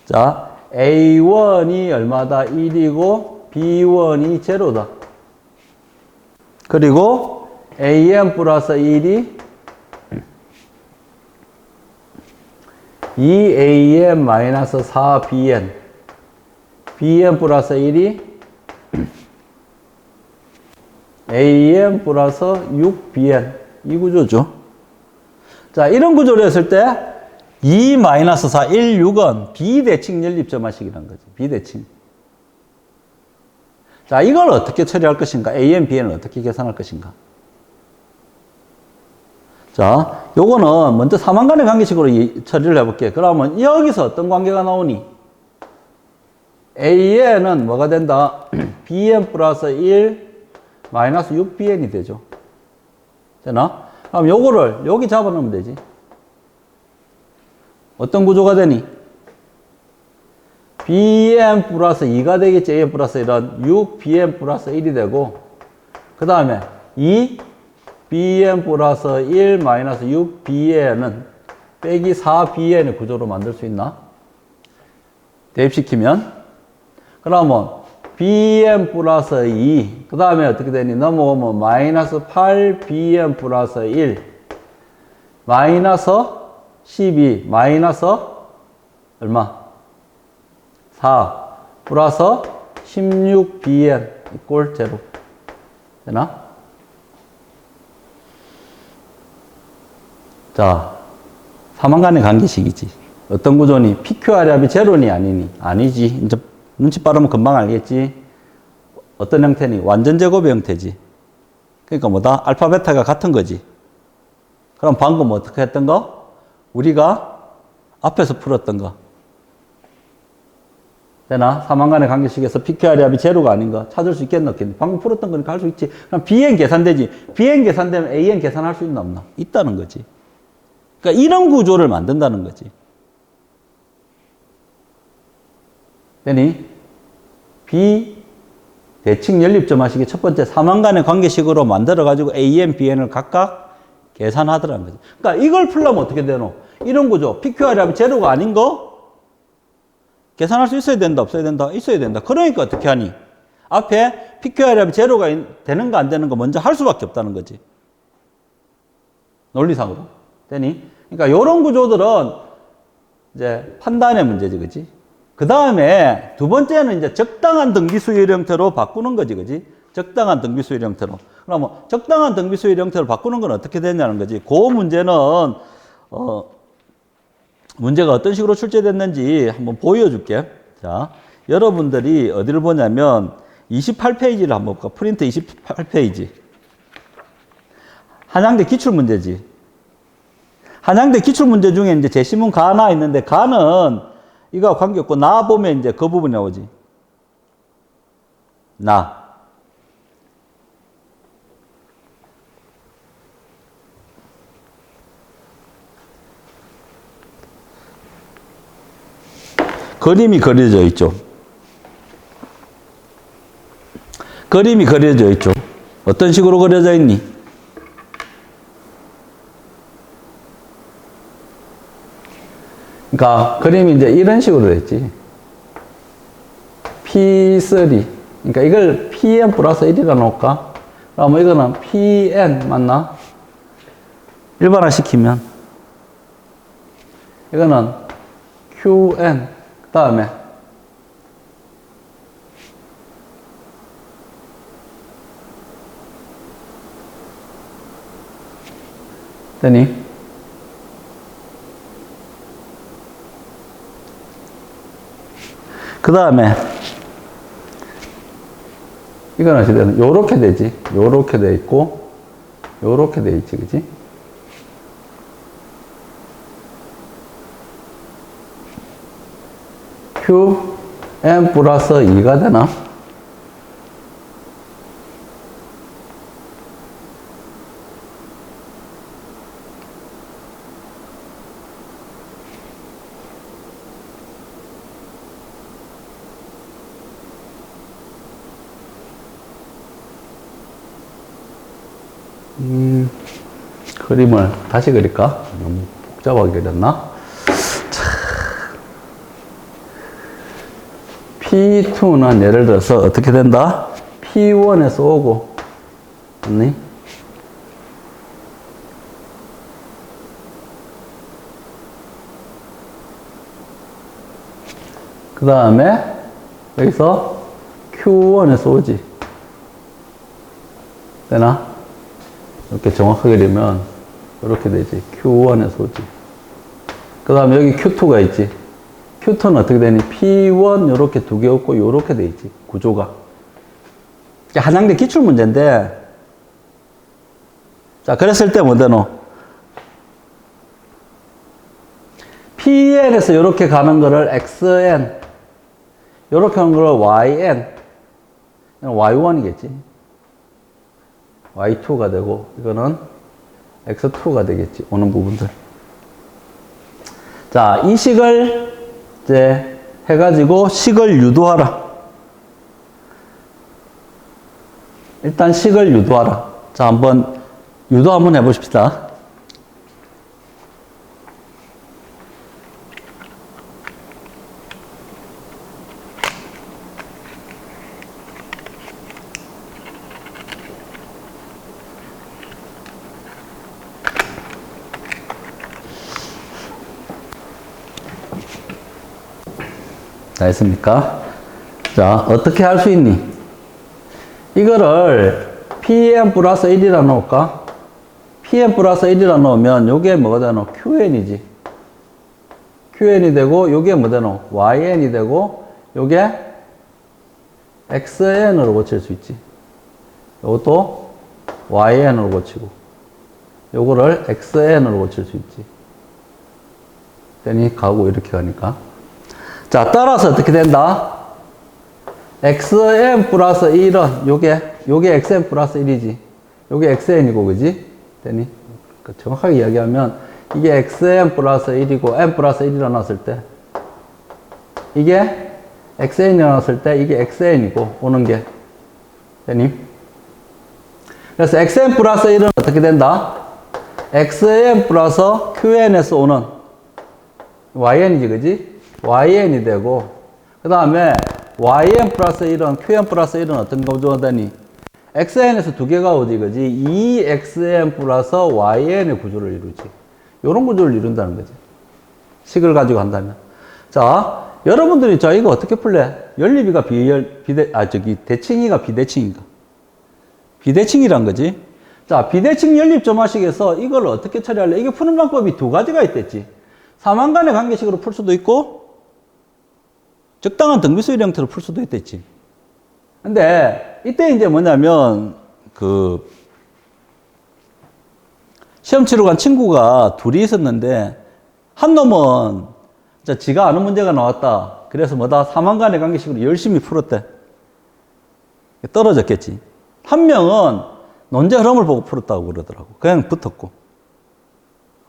자, A1이 얼마다? 1이고 B1이 제로다. 그리고 AN 플러스 1이 2AN 마이너스 4BN BN 플러스 1이 AN 플러스 6BN 이 구조죠. 자, 이런 구조를 했을 때 2 마이너스 4, 1, 6은 비대칭 연립점화식이라는 거지. 비대칭. 자, 이걸 어떻게 처리할 것인가? AN, BN을 어떻게 계산할 것인가? 자, 요거는 먼저 사망간의 관계식으로 처리를 해볼게. 그러면 여기서 어떤 관계가 나오니? AN은 뭐가 된다? BN 플러스 1 마이너스 6BN이 되죠. 되나? 그럼 요거를 여기 잡아놓으면 되지. 어떤 구조가 되니? BN 플러스 2가 되겠지. AN 플러스 1은 6BN 플러스 1이 되고, 그 다음에 2 BN 플러스 1 마이너스 6BN은 빼기 4BN의 구조로 만들 수 있나? 대입시키면, 그러면 BN 플러스 2, 그 다음에 어떻게 되니? 넘어오면 마이너스 8BN 플러스 1, 마이너스 12, 마이너스 얼마? 4, 플러스 16BN 이꼴 제로. 되나? 자, 사망간의 관계식이지. 어떤 구조니? PQR이 합이 제로니 아니니? 아니지. 이제 눈치 빠르면 금방 알겠지. 어떤 형태니? 완전 제곱의 형태지. 그러니까 뭐다? 알파, 베타가 같은 거지. 그럼 방금 어떻게 했던 거? 우리가 앞에서 풀었던 거. 되나? 사망간의 관계식에서 PQR이 합이 제로가 아닌 거 찾을 수 있겠나? 없겠니? 방금 풀었던 거니까 할 수 있지. 그럼 BN 계산되지. BN 계산되면 AN 계산할 수 있나 없나? 있다는 거지. 그러니까 이런 구조를 만든다는 거지. 되니? 비대칭 연립점화식의 첫 번째 사망간의 관계식으로 만들어가지고 AN, BN을 각각 계산하더라는 거지. 그러니까 이걸 풀려면 어떻게 되노? 이런 구조. PQR이 하면 제로가 아닌 거 계산할 수 있어야 된다, 없어야 된다? 있어야 된다. 그러니까 어떻게 하니? 앞에 PQR이 하면 제로가 되는가 안 되는가 먼저 할 수밖에 없다는 거지. 논리상으로. 되니? 그러니까 이런 구조들은 이제 판단의 문제지, 그지? 그 다음에 두 번째는 이제 적당한 등비수열 형태로 바꾸는 거지, 그지? 적당한 등비수열 형태로. 그러면 적당한 등비수열 형태로 바꾸는 건 어떻게 되냐는 거지. 그 문제는, 문제가 어떤 식으로 출제됐는지 한번 보여줄게. 자, 여러분들이 어디를 보냐면 28페이지를 한번 볼까? 프린트 28페이지. 한양대 기출문제지. 한양대 기출문제 중에 이제 제시문 가나 있는데, 가는 이거 관계없고, 나 보면 이제 그 부분이 나오지. 나. 그림이 그려져 있죠. 그림이 그려져 있죠. 어떤 식으로 그려져 있니? 그러니까 그림이 이제 이런 식으로 됐지. P3 그러니까 이걸 pn 플러스 1이라 놓을까? 그러면 이거는 pn 맞나? 일반화 시키면 이거는 qn 그 다음에 되니? 그 다음에 이건 어떻게 되는? 요렇게 되지. 요렇게 돼 있고 요렇게 돼 있지, 그지? q n 플러스 2가 되나? 그림을 다시 그릴까? 너무 복잡하게 그렸나? P2는 예를 들어서 어떻게 된다? P1에서 오고, 맞니? 그 다음에 여기서 Q1에서 오지. 되나? 이렇게 정확하게 그리면 이렇게 되지. Q1에서 오지. 그 다음에 여기 Q2가 있지. Q2는 어떻게 되니? P1 요렇게 두 개 없고 요렇게 돼 있지. 구조가. 한양대 기출문제인데, 자, 그랬을 때 뭐 되노? Pn에서 요렇게 가는 거를 XN, 요렇게 하는 거를 YN, Y1이겠지. Y2가 되고, 이거는 X2가 되겠지. 오는 부분들. 자, 이 식을 이제 해가지고 식을 유도하라. 일단 식을 유도하라. 자, 한번 유도 한번 해보십시다. 다 했습니까? 자, 어떻게 할 수 있니? 이거를 Pn 플러스 1이라 놓을까? Pn 플러스 1이라 놓으면 요게 뭐가 되노? Qn이지. Qn이 되고 요게 뭐 되노? Yn이 되고 요게 XN으로 고칠 수 있지. 요것도 YN으로 고치고 요거를 XN으로 고칠 수 있지. 되니 가고 이렇게 가니까. 자, 따라서 어떻게 된다? xn 플러스 1은 요게 xn 플러스 1이지. 요게 xn이고, 그지? 되니? 정확하게 이야기하면 이게 xn 플러스 1이고 n 플러스 1이 나왔을 때 이게 xn이 나왔을 때 이게 xn이고 오는 게 되니? 그래서 xn 플러스 1은 어떻게 된다? xn 플러스 qn에서 오는 yn이지, 그지? yn이 되고, 그 다음에 yn 플러스 1은, qn 플러스 1은 어떤 구조가 되니? xn에서 두 개가 오지, 그지? 2xn 플러스 yn의 구조를 이루지. 요런 구조를 이룬다는 거지. 식을 가지고 한다면. 자, 여러분들이 자, 이거 어떻게 풀래? 연립이가 대칭이가 비대칭인가? 비대칭이란 거지. 자, 비대칭 연립 점화식에서 이걸 어떻게 처리할래? 이게 푸는 방법이 두 가지가 있댔지. 사망간의 관계식으로 풀 수도 있고, 적당한 등비수열 형태로 풀 수도 있댔지. 근데, 이때 이제 뭐냐면, 시험 치러 간 친구가 둘이 있었는데, 한 놈은, 지가 아는 문제가 나왔다. 그래서 뭐다? 사망간의 관계식으로 열심히 풀었대. 떨어졌겠지. 한 명은 논제 흐름을 보고 풀었다고 그러더라고. 그냥 붙었고.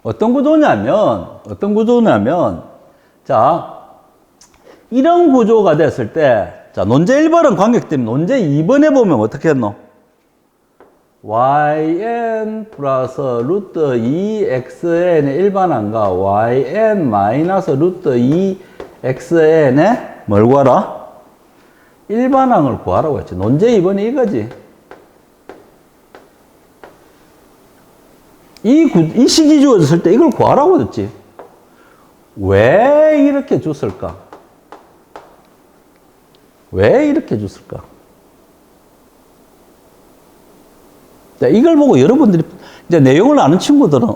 어떤 구조냐면, 자, 이런 구조가 됐을 때, 자, 논제 1번은 관객 때문에 논제 2번에 보면 어떻게 했노? yn 플러스 루트 2xn의 일반항과 yn 마이너스 루트 2xn의 뭘 구하라? 일반항을 구하라고 했지. 논제 2번이 이거지. 이 식이 주어졌을 때 이걸 구하라고 했지. 왜 이렇게 줬을까? 왜 이렇게 줬을까? 자, 이걸 보고 여러분들이 이제 내용을 아는 친구들은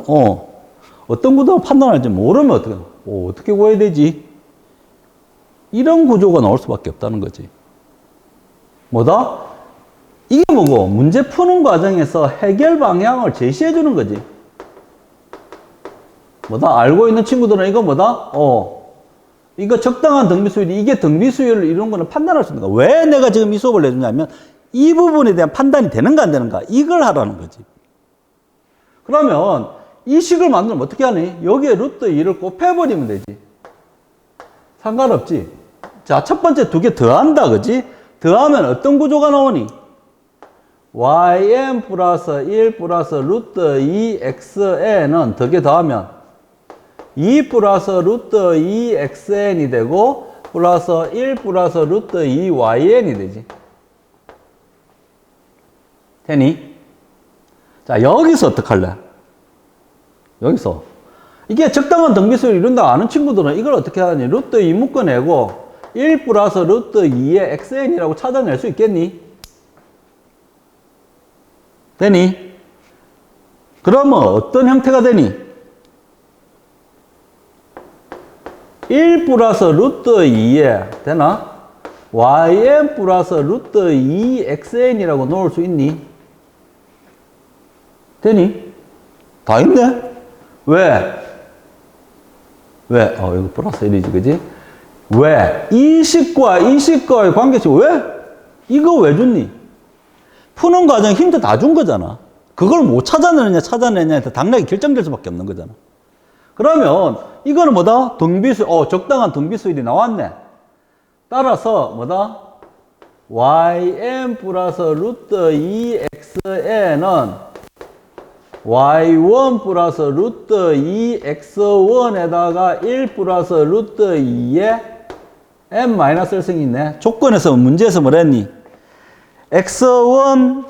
어떤 구도로 판단할지 모르면 어떻게 구해야 되지? 이런 구조가 나올 수밖에 없다는 거지. 뭐다? 이게 뭐고? 문제 푸는 과정에서 해결 방향을 제시해 주는 거지. 뭐다? 알고 있는 친구들은 이거 뭐다? 이거 적당한 등비 수율이 이게 등비 수율을 이루는 거는 판단할 수 있는 거야. 왜 내가 지금 이 수업을 내주냐면 이 부분에 대한 판단이 되는가 안 되는가 이걸 하라는 거지. 그러면 이 식을 만들면 어떻게 하니? 여기에 루트 2를 곱해버리면 되지. 상관없지. 자, 첫 번째 두 개 더한다, 그지? 더하면 어떤 구조가 나오니? yn 플러스 1 플러스 루트 2xn은 두 개 더하면 2 플러스 루트 2xn이 되고 플러스 1 플러스 루트 2yn이 되지. 되니? 자, 여기서 어떡할래? 여기서. 이게 적당한 등비수를 이룬다 아는 친구들은 이걸 어떻게 하니? 루트 2 묶어내고 1 플러스 루트 2의 xn이라고 찾아낼 수 있겠니? 되니? 그러면 어떤 형태가 되니? 1 플러스 루트 2에 되나? yn 플러스 루트 2xn이라고 놓을 수 있니? 되니? 다 있네? 왜? 이거 플러스 1이지, 그지? 왜? 이 식과 이 식과의 관계식, 왜? 이거 왜 줬니? 푸는 과정 힌트 다 준 거잖아. 그걸 못 찾아내느냐에 당락이 결정될 수밖에 없는 거잖아. 그러면, 이거는 뭐다? 적당한 등비수율이 나왔네. 따라서, 뭐다? yn 플러스 루트 2xn은 y1 플러스 루트 2x1에다가 1 플러스 루트 2의 n-1승이 있네. 조건에서 문제에서 뭐랬니? x1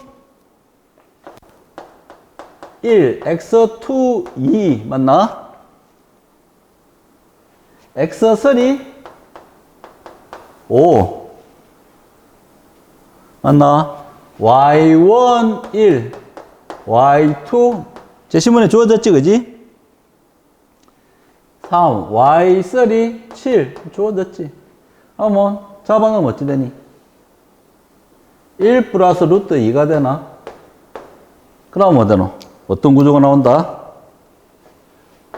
1, x2 2 맞나? x3 5 맞나? y1 1 y2 제 신문에 주어졌지, 그지? 3 y3 7 주어졌지. 그러면 자방은 어찌 되니? 1 플러스 루트 2가 되나? 그럼 뭐 되노? 어떤 구조가 나온다?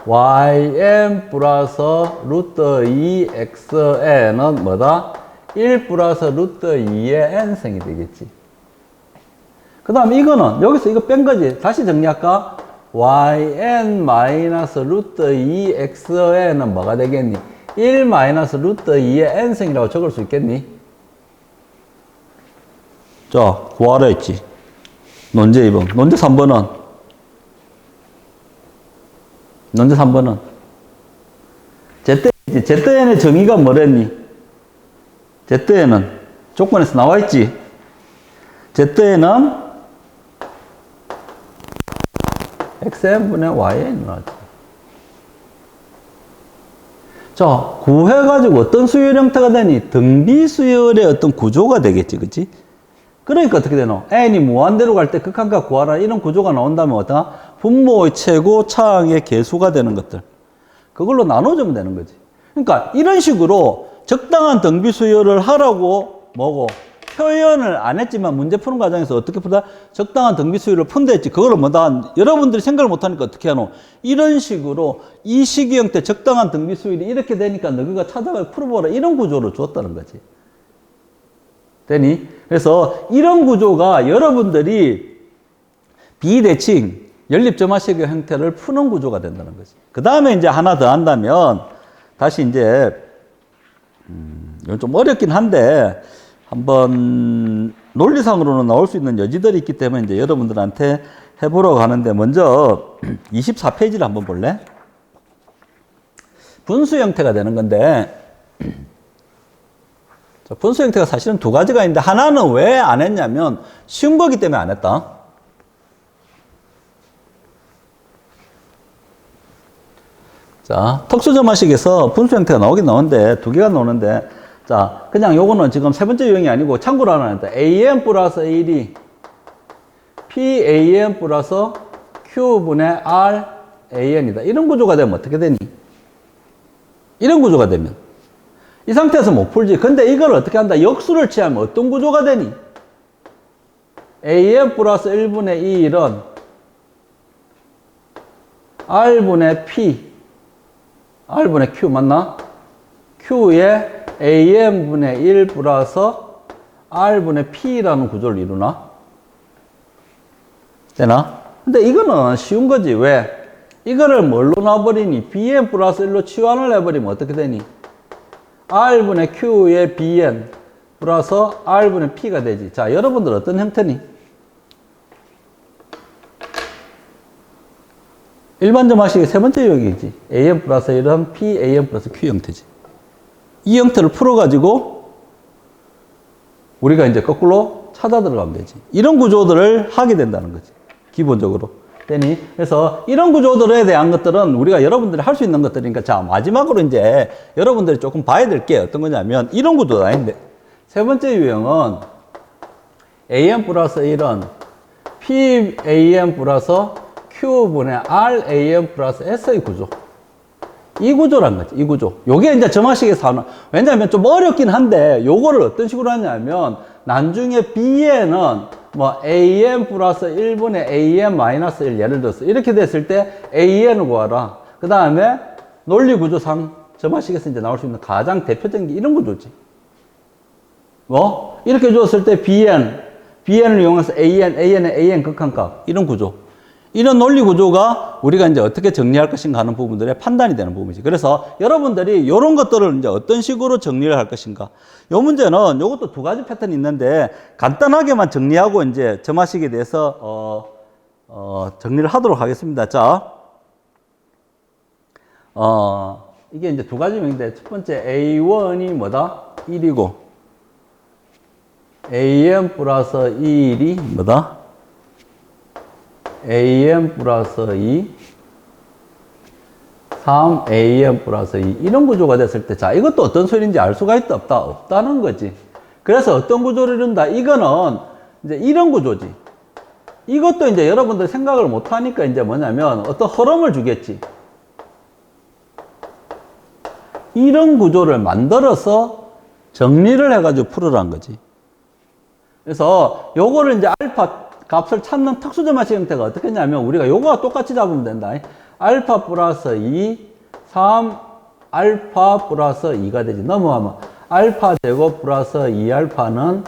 yn 플러스 루트 2xn은 뭐다? 1 플러스 루트 2의 n승이 되겠지. 그 다음 이거는 여기서 이거 뺀 거지. 다시 정리할까? yn 마이너스 루트 2xn은 뭐가 되겠니? 1 마이너스 루트 2의 n승이라고 적을 수 있겠니? 자, 구하라 했지. 논제 2번. 논제 3번은? 논제 3번은? ZN의 정의가 뭐랬니? ZN은 조건에서 나와 있지. ZN은 xn분의 yn 나왔지. 자, 구해가지고 어떤 수열 형태가 되니? 등비 수열의 어떤 구조가 되겠지, 그치? 그러니까 어떻게 되노? n이 무한대로 갈 때 극한값 구하라 이런 구조가 나온다면 어떠나? 분모의 최고, 차항의 개수가 되는 것들. 그걸로 나눠주면 되는 거지. 그러니까 이런 식으로 적당한 등비 수열을 하라고 뭐고 표현을 안 했지만 문제 푸는 과정에서 어떻게 푸다? 적당한 등비 수열을 푼다 했지. 그걸로 뭐다? 여러분들이 생각을 못하니까 어떻게 하노? 이런 식으로 이 식이 형태 적당한 등비 수열이 이렇게 되니까 너희가 찾아가 풀어보라 이런 구조로 주었다는 거지. 되니? 그래서 이런 구조가 여러분들이 비대칭, 연립점화식의 형태를 푸는 구조가 된다는 거지. 그 다음에 이제 하나 더 한다면, 다시 이제, 이건 좀 어렵긴 한데, 한번 논리상으로는 나올 수 있는 여지들이 있기 때문에 이제 여러분들한테 해보러 가는데, 먼저 24페이지를 한번 볼래? 분수 형태가 되는 건데, 자, 분수 형태가 사실은 두 가지가 있는데 하나는 왜 안 했냐면 쉬운 거기 때문에 안 했다. 자, 특수점화식에서 분수 형태가 나오긴 나오는데 두 개가 나오는데 자, 그냥 요거는 지금 세 번째 유형이 아니고 참고로 하나 했다. AN 플러스 1이 PAN 플러스 Q분의 RAN이다. 이런 구조가 되면 어떻게 되니? 이런 구조가 되면 이 상태에서 못 풀지. 근데 이걸 어떻게 한다? 역수를 취하면 어떤 구조가 되니? AN 플러스 1분의 1은 R분의 P R분의 Q 맞나? Q에 AN분의 1 플러스 R분의 P라는 구조를 이루나? 되나? 근데 이거는 쉬운 거지. 왜? 이거를 뭘로 놔버리니? BN 플러스 1로 치환을 해버리면 어떻게 되니? R분의 Q의 BN 플러스 R분의 P가 되지. 자, 여러분들 어떤 형태니? 일반점화식의 세 번째 유형이지. AN 플러스 1은 PAN 플러스 Q 형태지. 이 형태를 풀어가지고 우리가 이제 거꾸로 찾아 들어가면 되지. 이런 구조들을 하게 된다는 거지. 기본적으로. 되니? 그래서 이런 구조들에 대한 것들은 우리가 여러분들이 할 수 있는 것들이니까 자, 마지막으로 이제 여러분들이 조금 봐야 될 게 어떤 거냐면 이런 구조가 아닌데 세 번째 유형은 AN 플러스 1은 PAN 플러스 Q분의 RAN 플러스 S의 구조. 이 구조란 거지, 이 구조. 요게 이제 점화식에서 하는, 왜냐면 좀 어렵긴 한데, 요거를 어떤 식으로 하냐면, 나중에 B에는 뭐 AN 플러스 1분의 AN 마이너스 1, 예를 들어서 이렇게 됐을 때 AN을 구하라. 그 다음에 논리 구조상 점화식에서 이제 나올 수 있는 가장 대표적인 게 이런 구조지. 뭐? 이렇게 줬을 때 BN을 이용해서 AN의 AN 극한값. 이런 구조. 이런 논리 구조가 우리가 이제 어떻게 정리할 것인가 하는 부분들의 판단이 되는 부분이지. 그래서 여러분들이 이런 것들을 이제 어떤 식으로 정리를 할 것인가. 요 문제는 요것도 두 가지 패턴이 있는데 간단하게만 정리하고 이제 점화식에 대해서 정리를 하도록 하겠습니다. 자, 이게 이제 두 가지 유형인데 첫 번째 A1이 뭐다? 1이고 AN 플러스 1이 뭐다? AN 플러스 2, 3, AN 플러스 2. 이런 구조가 됐을 때, 자, 이것도 어떤 소리인지 알 수가 있다, 없다? 없다는 거지. 그래서 어떤 구조를 이룬다? 이거는 이제 이런 구조지. 이것도 이제 여러분들 생각을 못 하니까 이제 뭐냐면 어떤 흐름을 주겠지. 이런 구조를 만들어서 정리를 해가지고 풀으라는 거지. 그래서 요거를 이제 알파 값을 찾는 특수점화식 형태가 어떻게 했냐면 우리가 요거와 똑같이 잡으면 된다. 알파 플러스 2, 3 알파 플러스 2가 되지. 넘어가면 알파 제곱 플러스 2알파는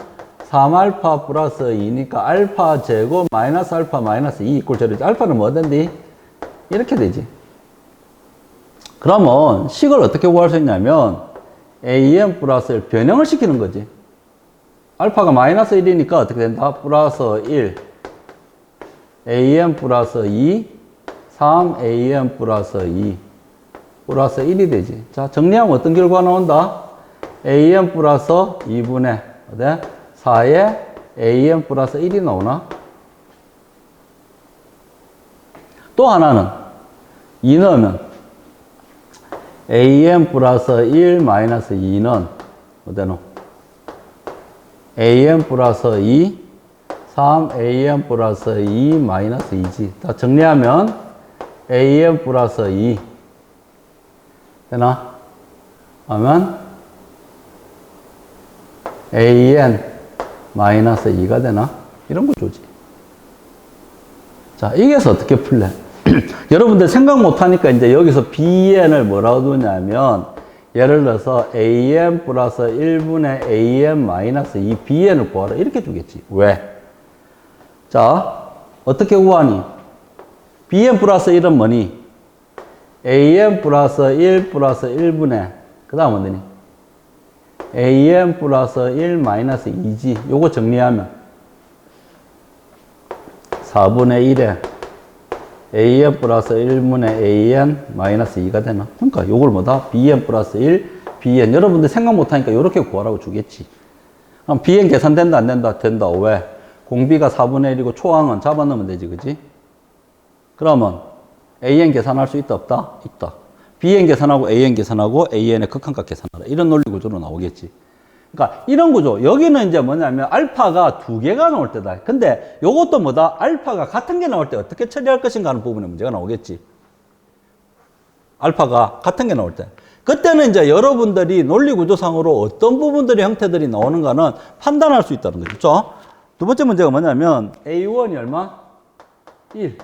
3알파 플러스 2니까 알파 제곱 마이너스 알파 마이너스 2 이꼴 제로지. 알파는 뭐 된디? 이렇게 되지. 그러면 식을 어떻게 구할 수 있냐면 AN 플러스 1 변형을 시키는 거지. 알파가 마이너스 1이니까 어떻게 된다? 플러스 1 AN 플러스 2 3 AN 플러스 2 플러스 1이 되지. 자, 정리하면 어떤 결과가 나온다? AN 플러스 2분의 4에 AN 플러스 1이 나오나? 또 하나는 2 넣으면 AN 플러스 1 마이너스 2는 어디노? AN 플러스 2 3 AN 플러스 2 마이너스 2지. 다 정리하면 AN 플러스 2 되나? 하면 AN 마이너스 2가 되나? 이런 구조지. 자, 이게서 어떻게 풀래? 여러분들 생각 못하니까 이제 여기서 BN을 뭐라고 두냐면 예를 들어서 AN 플러스 1분의 AN 마이너스 2 BN을 구하라 이렇게 주겠지. 왜? 자, 어떻게 구하니? BN 플러스 1은 뭐니? AN 플러스 1 플러스 1분의 그 다음 뭐니? AN 플러스 1 마이너스 2지. 요거 정리하면 4분의 1에 AN 플러스 1분의 AN 마이너스 2가 되나? 그러니까 요걸 뭐다? BN 플러스 1, bn. 여러분들 생각 못하니까 이렇게 구하라고 주겠지. 그럼 bn 계산된다, 안 된다? 된다. 왜? 공비가 4분의 1이고 초항은 잡아넣으면 되지, 그지? 그러면 an 계산할 수 있다, 없다? 있다. bn 계산하고 an 계산하고 an의 극한값 계산하라. 이런 논리 구조로 나오겠지. 그러니까 이런 구조. 여기는 이제 뭐냐면 알파가 두 개가 나올 때다. 근데 요것도 뭐다? 알파가 같은 게 나올 때 어떻게 처리할 것인가 하는 부분에 문제가 나오겠지. 알파가 같은 게 나올 때. 그때는 이제 여러분들이 논리 구조상으로 어떤 부분들의 형태들이 나오는가는 판단할 수 있다는 거죠. 그렇죠? 두 번째 문제가 뭐냐면 A1이 얼마? 1.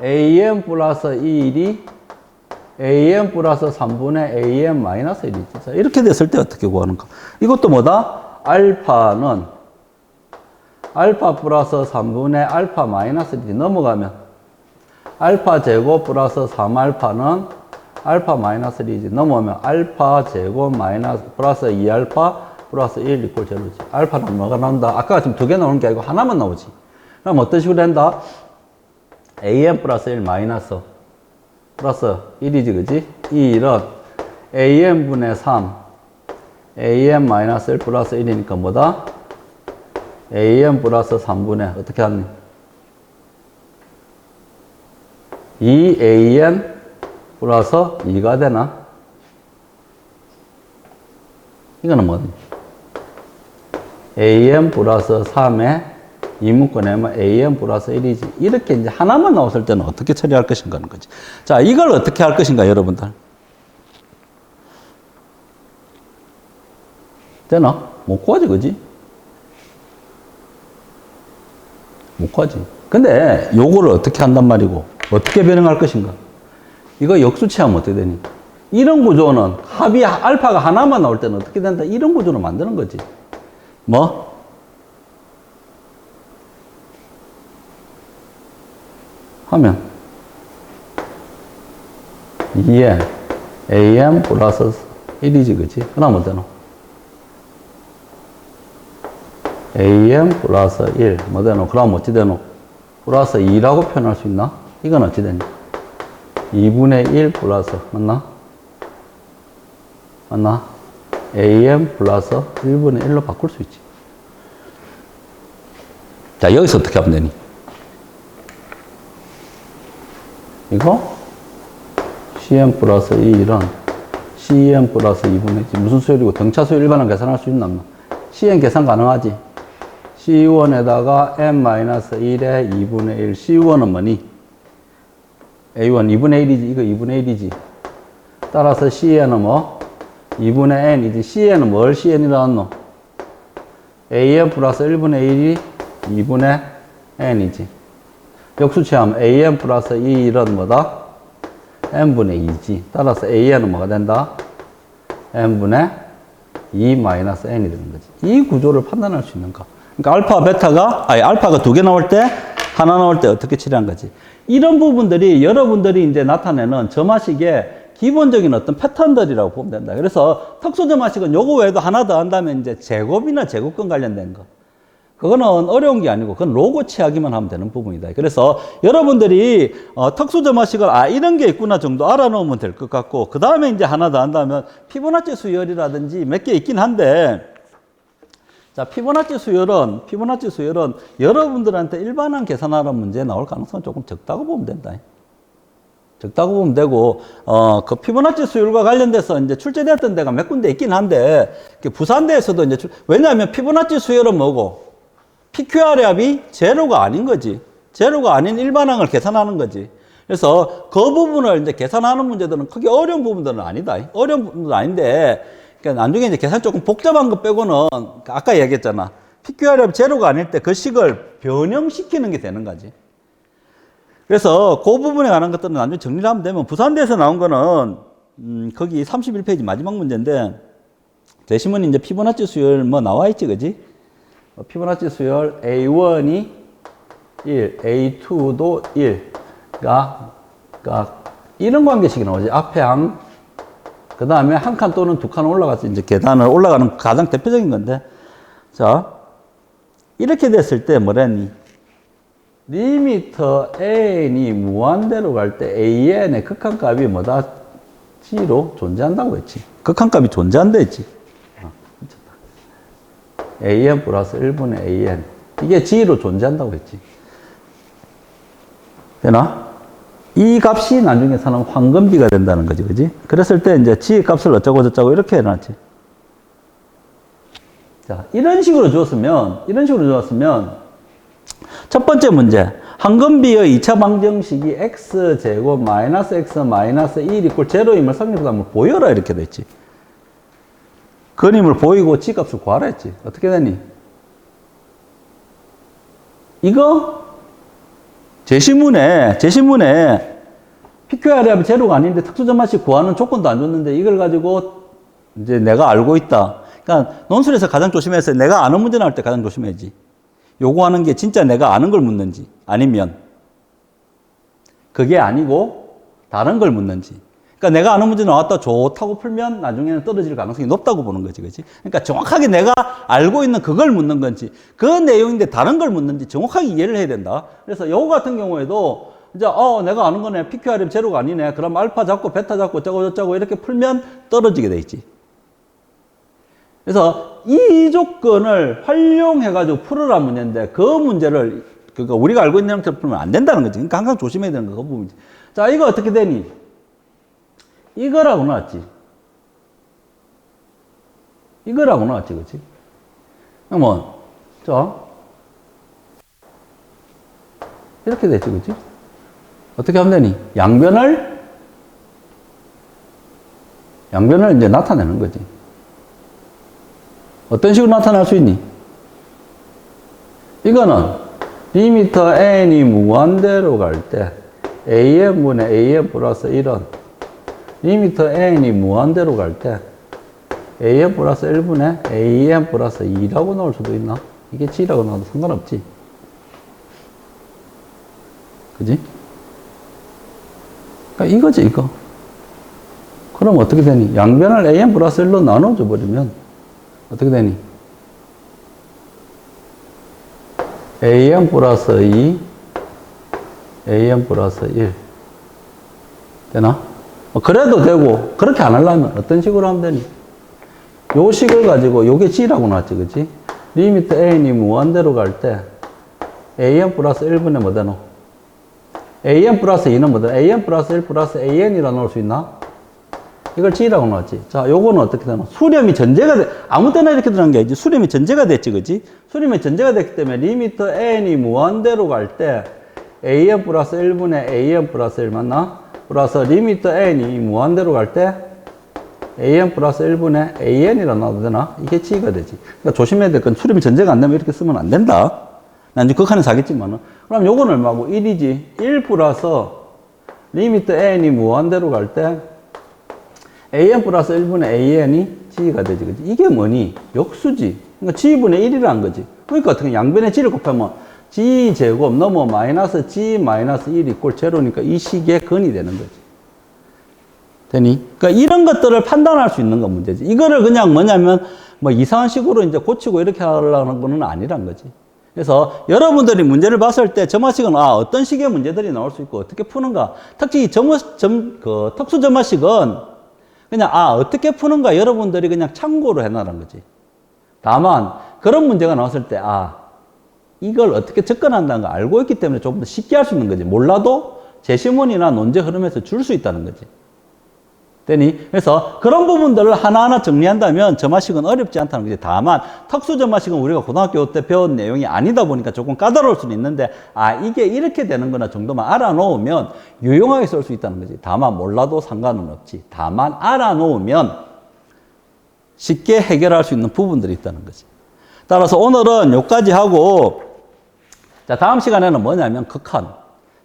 AN 플러스 1이 AN 플러스 3분의 AN 마이너스 1이지. 자, 이렇게 됐을 때 어떻게 구하는가? 이것도 뭐다? 알파는 알파 플러스 3분의 알파 마이너스 1이 넘어가면 알파 제곱 플러스 3알파는 알파 마이너스 1이지. 넘어오면 알파 제곱 마이너스 플러스 2알파 플러스 1 이꼴 제로지. 알파는 뭐가 나온다? 아까 지금 두 개 나오는 게 아니고 하나만 나오지. 그럼 어떤 식으로 된다? AN 플러스 1 마이너스 플러스 1이지, 그지? 이 일은 AN분의 3 AN 마이너스 1 플러스 1이니까 뭐다? AN 플러스 3분의 어떻게 하니? 2AN 플러스 2가 되나? 이거는 뭐니? AN 플러스 3에 2 묶어내면 AN 플러스 1이지. 이렇게 이제 하나만 나왔을 때는 어떻게 처리할 것인가 하는 거지. 자, 이걸 어떻게 할 것인가, 여러분들. 되나? 못 구하지, 그지? 못 구하지. 근데 요거를 어떻게 한단 말이고, 어떻게 변형할 것인가? 이거 역수치하면 어떻게 되니? 이런 구조는 합이 알파가 하나만 나올 때는 어떻게 된다? 이런 구조로 만드는 거지. 뭐? 하면 2n an 플러스 1이지, 그치? 그럼 어떠노? an 플러스 1 뭐 되노? 그럼 어찌 되노? 플러스 2라고 표현할 수 있나? 이건 어찌 되니? 2분의 1 플러스 맞나? 맞나? an 플러스 1분의 1로 바꿀 수 있지. 자, 여기서 어떻게 하면 되니? 이거 cn 플러스 2는 cn 플러스 2분의 1 무슨 수열이고 등차수 일반은 계산할 수 있나? cn 계산 가능하지? c1에다가 n-1에 2분의 1 c1은 뭐니? a1 2분의 1이지. 이거 2분의 1이지. 따라서 cn은 뭐? 2분의 n이지. cn은 뭘 cn이라 하노? an 플러스 1분의 1이 2분의 n이지. 역수치하면 an 플러스 2는 뭐다? n분의 2지. 따라서 an은 뭐가 된다? n분의 2 마이너스 n이 되는 거지. 이 구조를 판단할 수 있는가? 그러니까 알파, 베타가, 알파가 두 개 나올 때, 하나 나올 때 어떻게 처리한 거지? 이런 부분들이 여러분들이 이제 나타내는 점화식의 기본적인 어떤 패턴들이라고 보면 된다. 그래서 특수 점화식은 요거 외에도 하나 더 한다면 이제 제곱이나 제곱근 관련된 거. 그거는 어려운 게 아니고 그건 로고 취하기만 하면 되는 부분이다. 그래서 여러분들이 특수 점화식을 이런 게 있구나 정도 알아놓으면 될 것 같고, 그 다음에 이제 하나 더 한다면 피보나치 수열이라든지 몇 개 있긴 한데, 자, 피보나치 수열은 여러분들한테 일반항 계산하는 문제에 나올 가능성은 조금 적다고 보면 된다. 적다고 보면 되고, 그 피보나치 수열과 관련돼서 이제 출제됐던 데가 몇 군데 있긴 한데, 부산대에서도 이제 왜냐하면 피보나치 수열은 뭐고, PQR의 합이 제로가 아닌 거지. 제로가 아닌 일반항을 계산하는 거지. 그래서 그 부분을 이제 계산하는 문제들은 크게 어려운 부분들은 아니다. 어려운 부분은 아닌데, 그러니까 나중에 이제 계산 조금 복잡한 거 빼고는 아까 얘기했잖아. PQR의 합이 제로가 아닐 때 그 식을 변형시키는 게 되는 거지. 그래서 그 부분에 관한 것들은 나중에 정리를 하면 되면, 부산대에서 나온 거는 거기 31페이지 마지막 문제인데, 대신은 이제 피보나치 수열 뭐 나와 있지, 그지? 피보나치 수열 A1이 1, A2도 1. 그러니까 이런 관계식이 나오지. 앞에 항, 그 다음에 한 칸 또는 두 칸 올라가서 이제 계단을 올라가는 가장 대표적인 건데, 자, 이렇게 됐을 때 뭐랬니? 리미터 n이 무한대로 갈 때 an의 극한값이 뭐다? G로 존재한다고 했지. 극한값이 존재한다 했지. AN 플러스 1분의 AN. 이게 G로 존재한다고 했지. 되나? 이 값이 나중에서는 황금비가 된다는 거지, 그지? 그랬을 때 이제 G의 값을 어쩌고 저쩌고 이렇게 해놨지. 자, 이런 식으로 주었으면, 첫 번째 문제. 황금비의 2차 방정식이 x제곱 마이너스 x 마이너스 1 이꼴 제로임을 성립함을 보여라 이렇게 됐지. 그림을 보이고 G 값을 구하라 했지. 어떻게 되니? 이거 제시문에 PQR이 제로가 아닌데 특수점화식 구하는 조건도 안 줬는데 이걸 가지고 이제 내가 알고 있다. 그러니까 논술에서 가장 조심해야 돼. 내가 아는 문제 나올 때 가장 조심해야지. 요구하는 게 진짜 내가 아는 걸 묻는지 아니면 그게 아니고 다른 걸 묻는지. 그러니까 내가 아는 문제 나왔다 좋다고 풀면 나중에는 떨어질 가능성이 높다고 보는 거지, 그렇지? 그러니까 정확하게 내가 알고 있는 그걸 묻는 건지 그 내용인데 다른 걸 묻는지 정확하게 이해를 해야 된다. 그래서 요거 같은 경우에도 이제 내가 아는 거네. PQR이 제로가 아니네. 그럼 알파 잡고 베타 잡고 저쩌고 이렇게 풀면 떨어지게 돼 있지. 그래서 이 조건을 활용해가지고 풀으라 문제인데 그 문제를 그러니까 우리가 알고 있는 형태로 풀면 안 된다는 거지. 그러니까 항상 조심해야 되는 거 그 부분이지. 자, 이거 어떻게 되니? 이거라고 나왔지. 이거라고 나왔지, 그렇지? 그러면 자 이렇게 됐지, 그렇지? 어떻게 하면 되니? 양변을 이제 나타내는 거지. 어떤 식으로 나타날 수 있니? 이거는 리미터 n이 무한대로 갈 때 an분의 an 플러스 1은 리미터 n이 무한대로 갈 때 an 플러스 1분의 an 플러스 2라고 나올 수도 있나? 이게 G라고 나와도 상관없지. 그지? 그러니까 이거지, 이거. 그럼 어떻게 되니? 양변을 an 플러스 1로 나눠줘 버리면 어떻게 되니? an 플러스 2, an 플러스 1. 되나? 그래도 되고, 그렇게 안 하려면 어떤 식으로 하면 되니? 요 식을 가지고, 요게 G라고 나왔지, 그치? 리미트 N이 무한대로 갈 때, an 플러스 1분의 뭐 되노? an 플러스 2는 뭐 되노? an 플러스 1 플러스 an이라 넣을 수 있나? 이걸 G라고 나왔지. 자, 요거는 어떻게 되나? 수렴이 전제가 아무 때나 이렇게 들어간 게 아니지. 수렴이 전제가 됐지, 그치? 수렴이 전제가 됐기 때문에 리미터 n이 무한대로 갈 때 an 플러스 1분의 an 플러스 1 맞나? 플러스 리미터 n이 무한대로 갈 때 an 플러스 1분의 an이라 나와도 되나? 이게 G가 되지. 그러니까 조심해야 될 건 수렴이 전제가 안 되면 이렇게 쓰면 안 된다. 난 이제 극한에서 하겠지만은. 그럼 요거는 얼마고? 1이지. 1 플러스 리미터 n이 무한대로 갈 때 an 플러스 1분의 an이 G가 되지, 그지? 이게 뭐니? 역수지. 그러니까 G분의 1이라는 거지. 그러니까 어떻게 양변의 G를 곱하면 G 제곱 넘어 마이너스 G 마이너스 1 이꼴 제로니까 이 식의 근이 되는 거지. 되니? 그러니까 이런 것들을 판단할 수 있는 건 문제지. 이거를 그냥 뭐냐면 뭐 이상한 식으로 이제 고치고 이렇게 하려는 거는 아니란 거지. 그래서 여러분들이 문제를 봤을 때 점화식은 어떤 식의 문제들이 나올 수 있고 어떻게 푸는가. 특히 특수 점화식은 그냥 어떻게 푸는가 여러분들이 그냥 참고로 해놔라는 거지. 다만 그런 문제가 나왔을 때 이걸 어떻게 접근한다는 걸 알고 있기 때문에 조금 더 쉽게 할 수 있는 거지. 몰라도 제시문이나 논제 흐름에서 줄 수 있다는 거지. 되니? 그래서 그런 부분들을 하나하나 정리한다면 점화식은 어렵지 않다는 거지. 다만 특수 점화식은 우리가 고등학교 때 배운 내용이 아니다 보니까 조금 까다로울 수는 있는데 이게 이렇게 되는 거나 정도만 알아놓으면 유용하게 쓸 수 있다는 거지. 다만 몰라도 상관은 없지. 다만 알아놓으면 쉽게 해결할 수 있는 부분들이 있다는 거지. 따라서 오늘은 여기까지 하고 자, 다음 시간에는 뭐냐면 극한.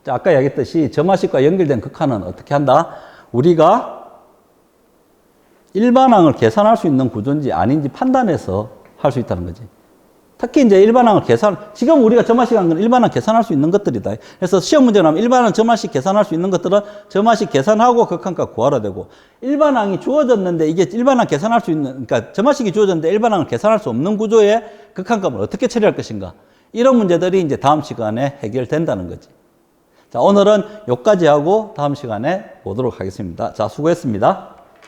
자, 아까 얘기했듯이 점화식과 연결된 극한은 어떻게 한다? 우리가 일반항을 계산할 수 있는 구조인지 아닌지 판단해서 할 수 있다는 거지. 특히 이제 일반항을 지금 우리가 점화식 한 건 일반항 계산할 수 있는 것들이다. 그래서 시험 문제 나오면 일반항 점화식 계산할 수 있는 것들은 점화식 계산하고 극한값 구하라 되고, 일반항이 주어졌는데 이게 일반항 계산할 수 있는, 그러니까 점화식이 주어졌는데 일반항을 계산할 수 없는 구조의 극한값을 어떻게 처리할 것인가. 이런 문제들이 이제 다음 시간에 해결된다는 거지. 자, 오늘은 여기까지 하고 다음 시간에 보도록 하겠습니다. 자, 수고했습니다.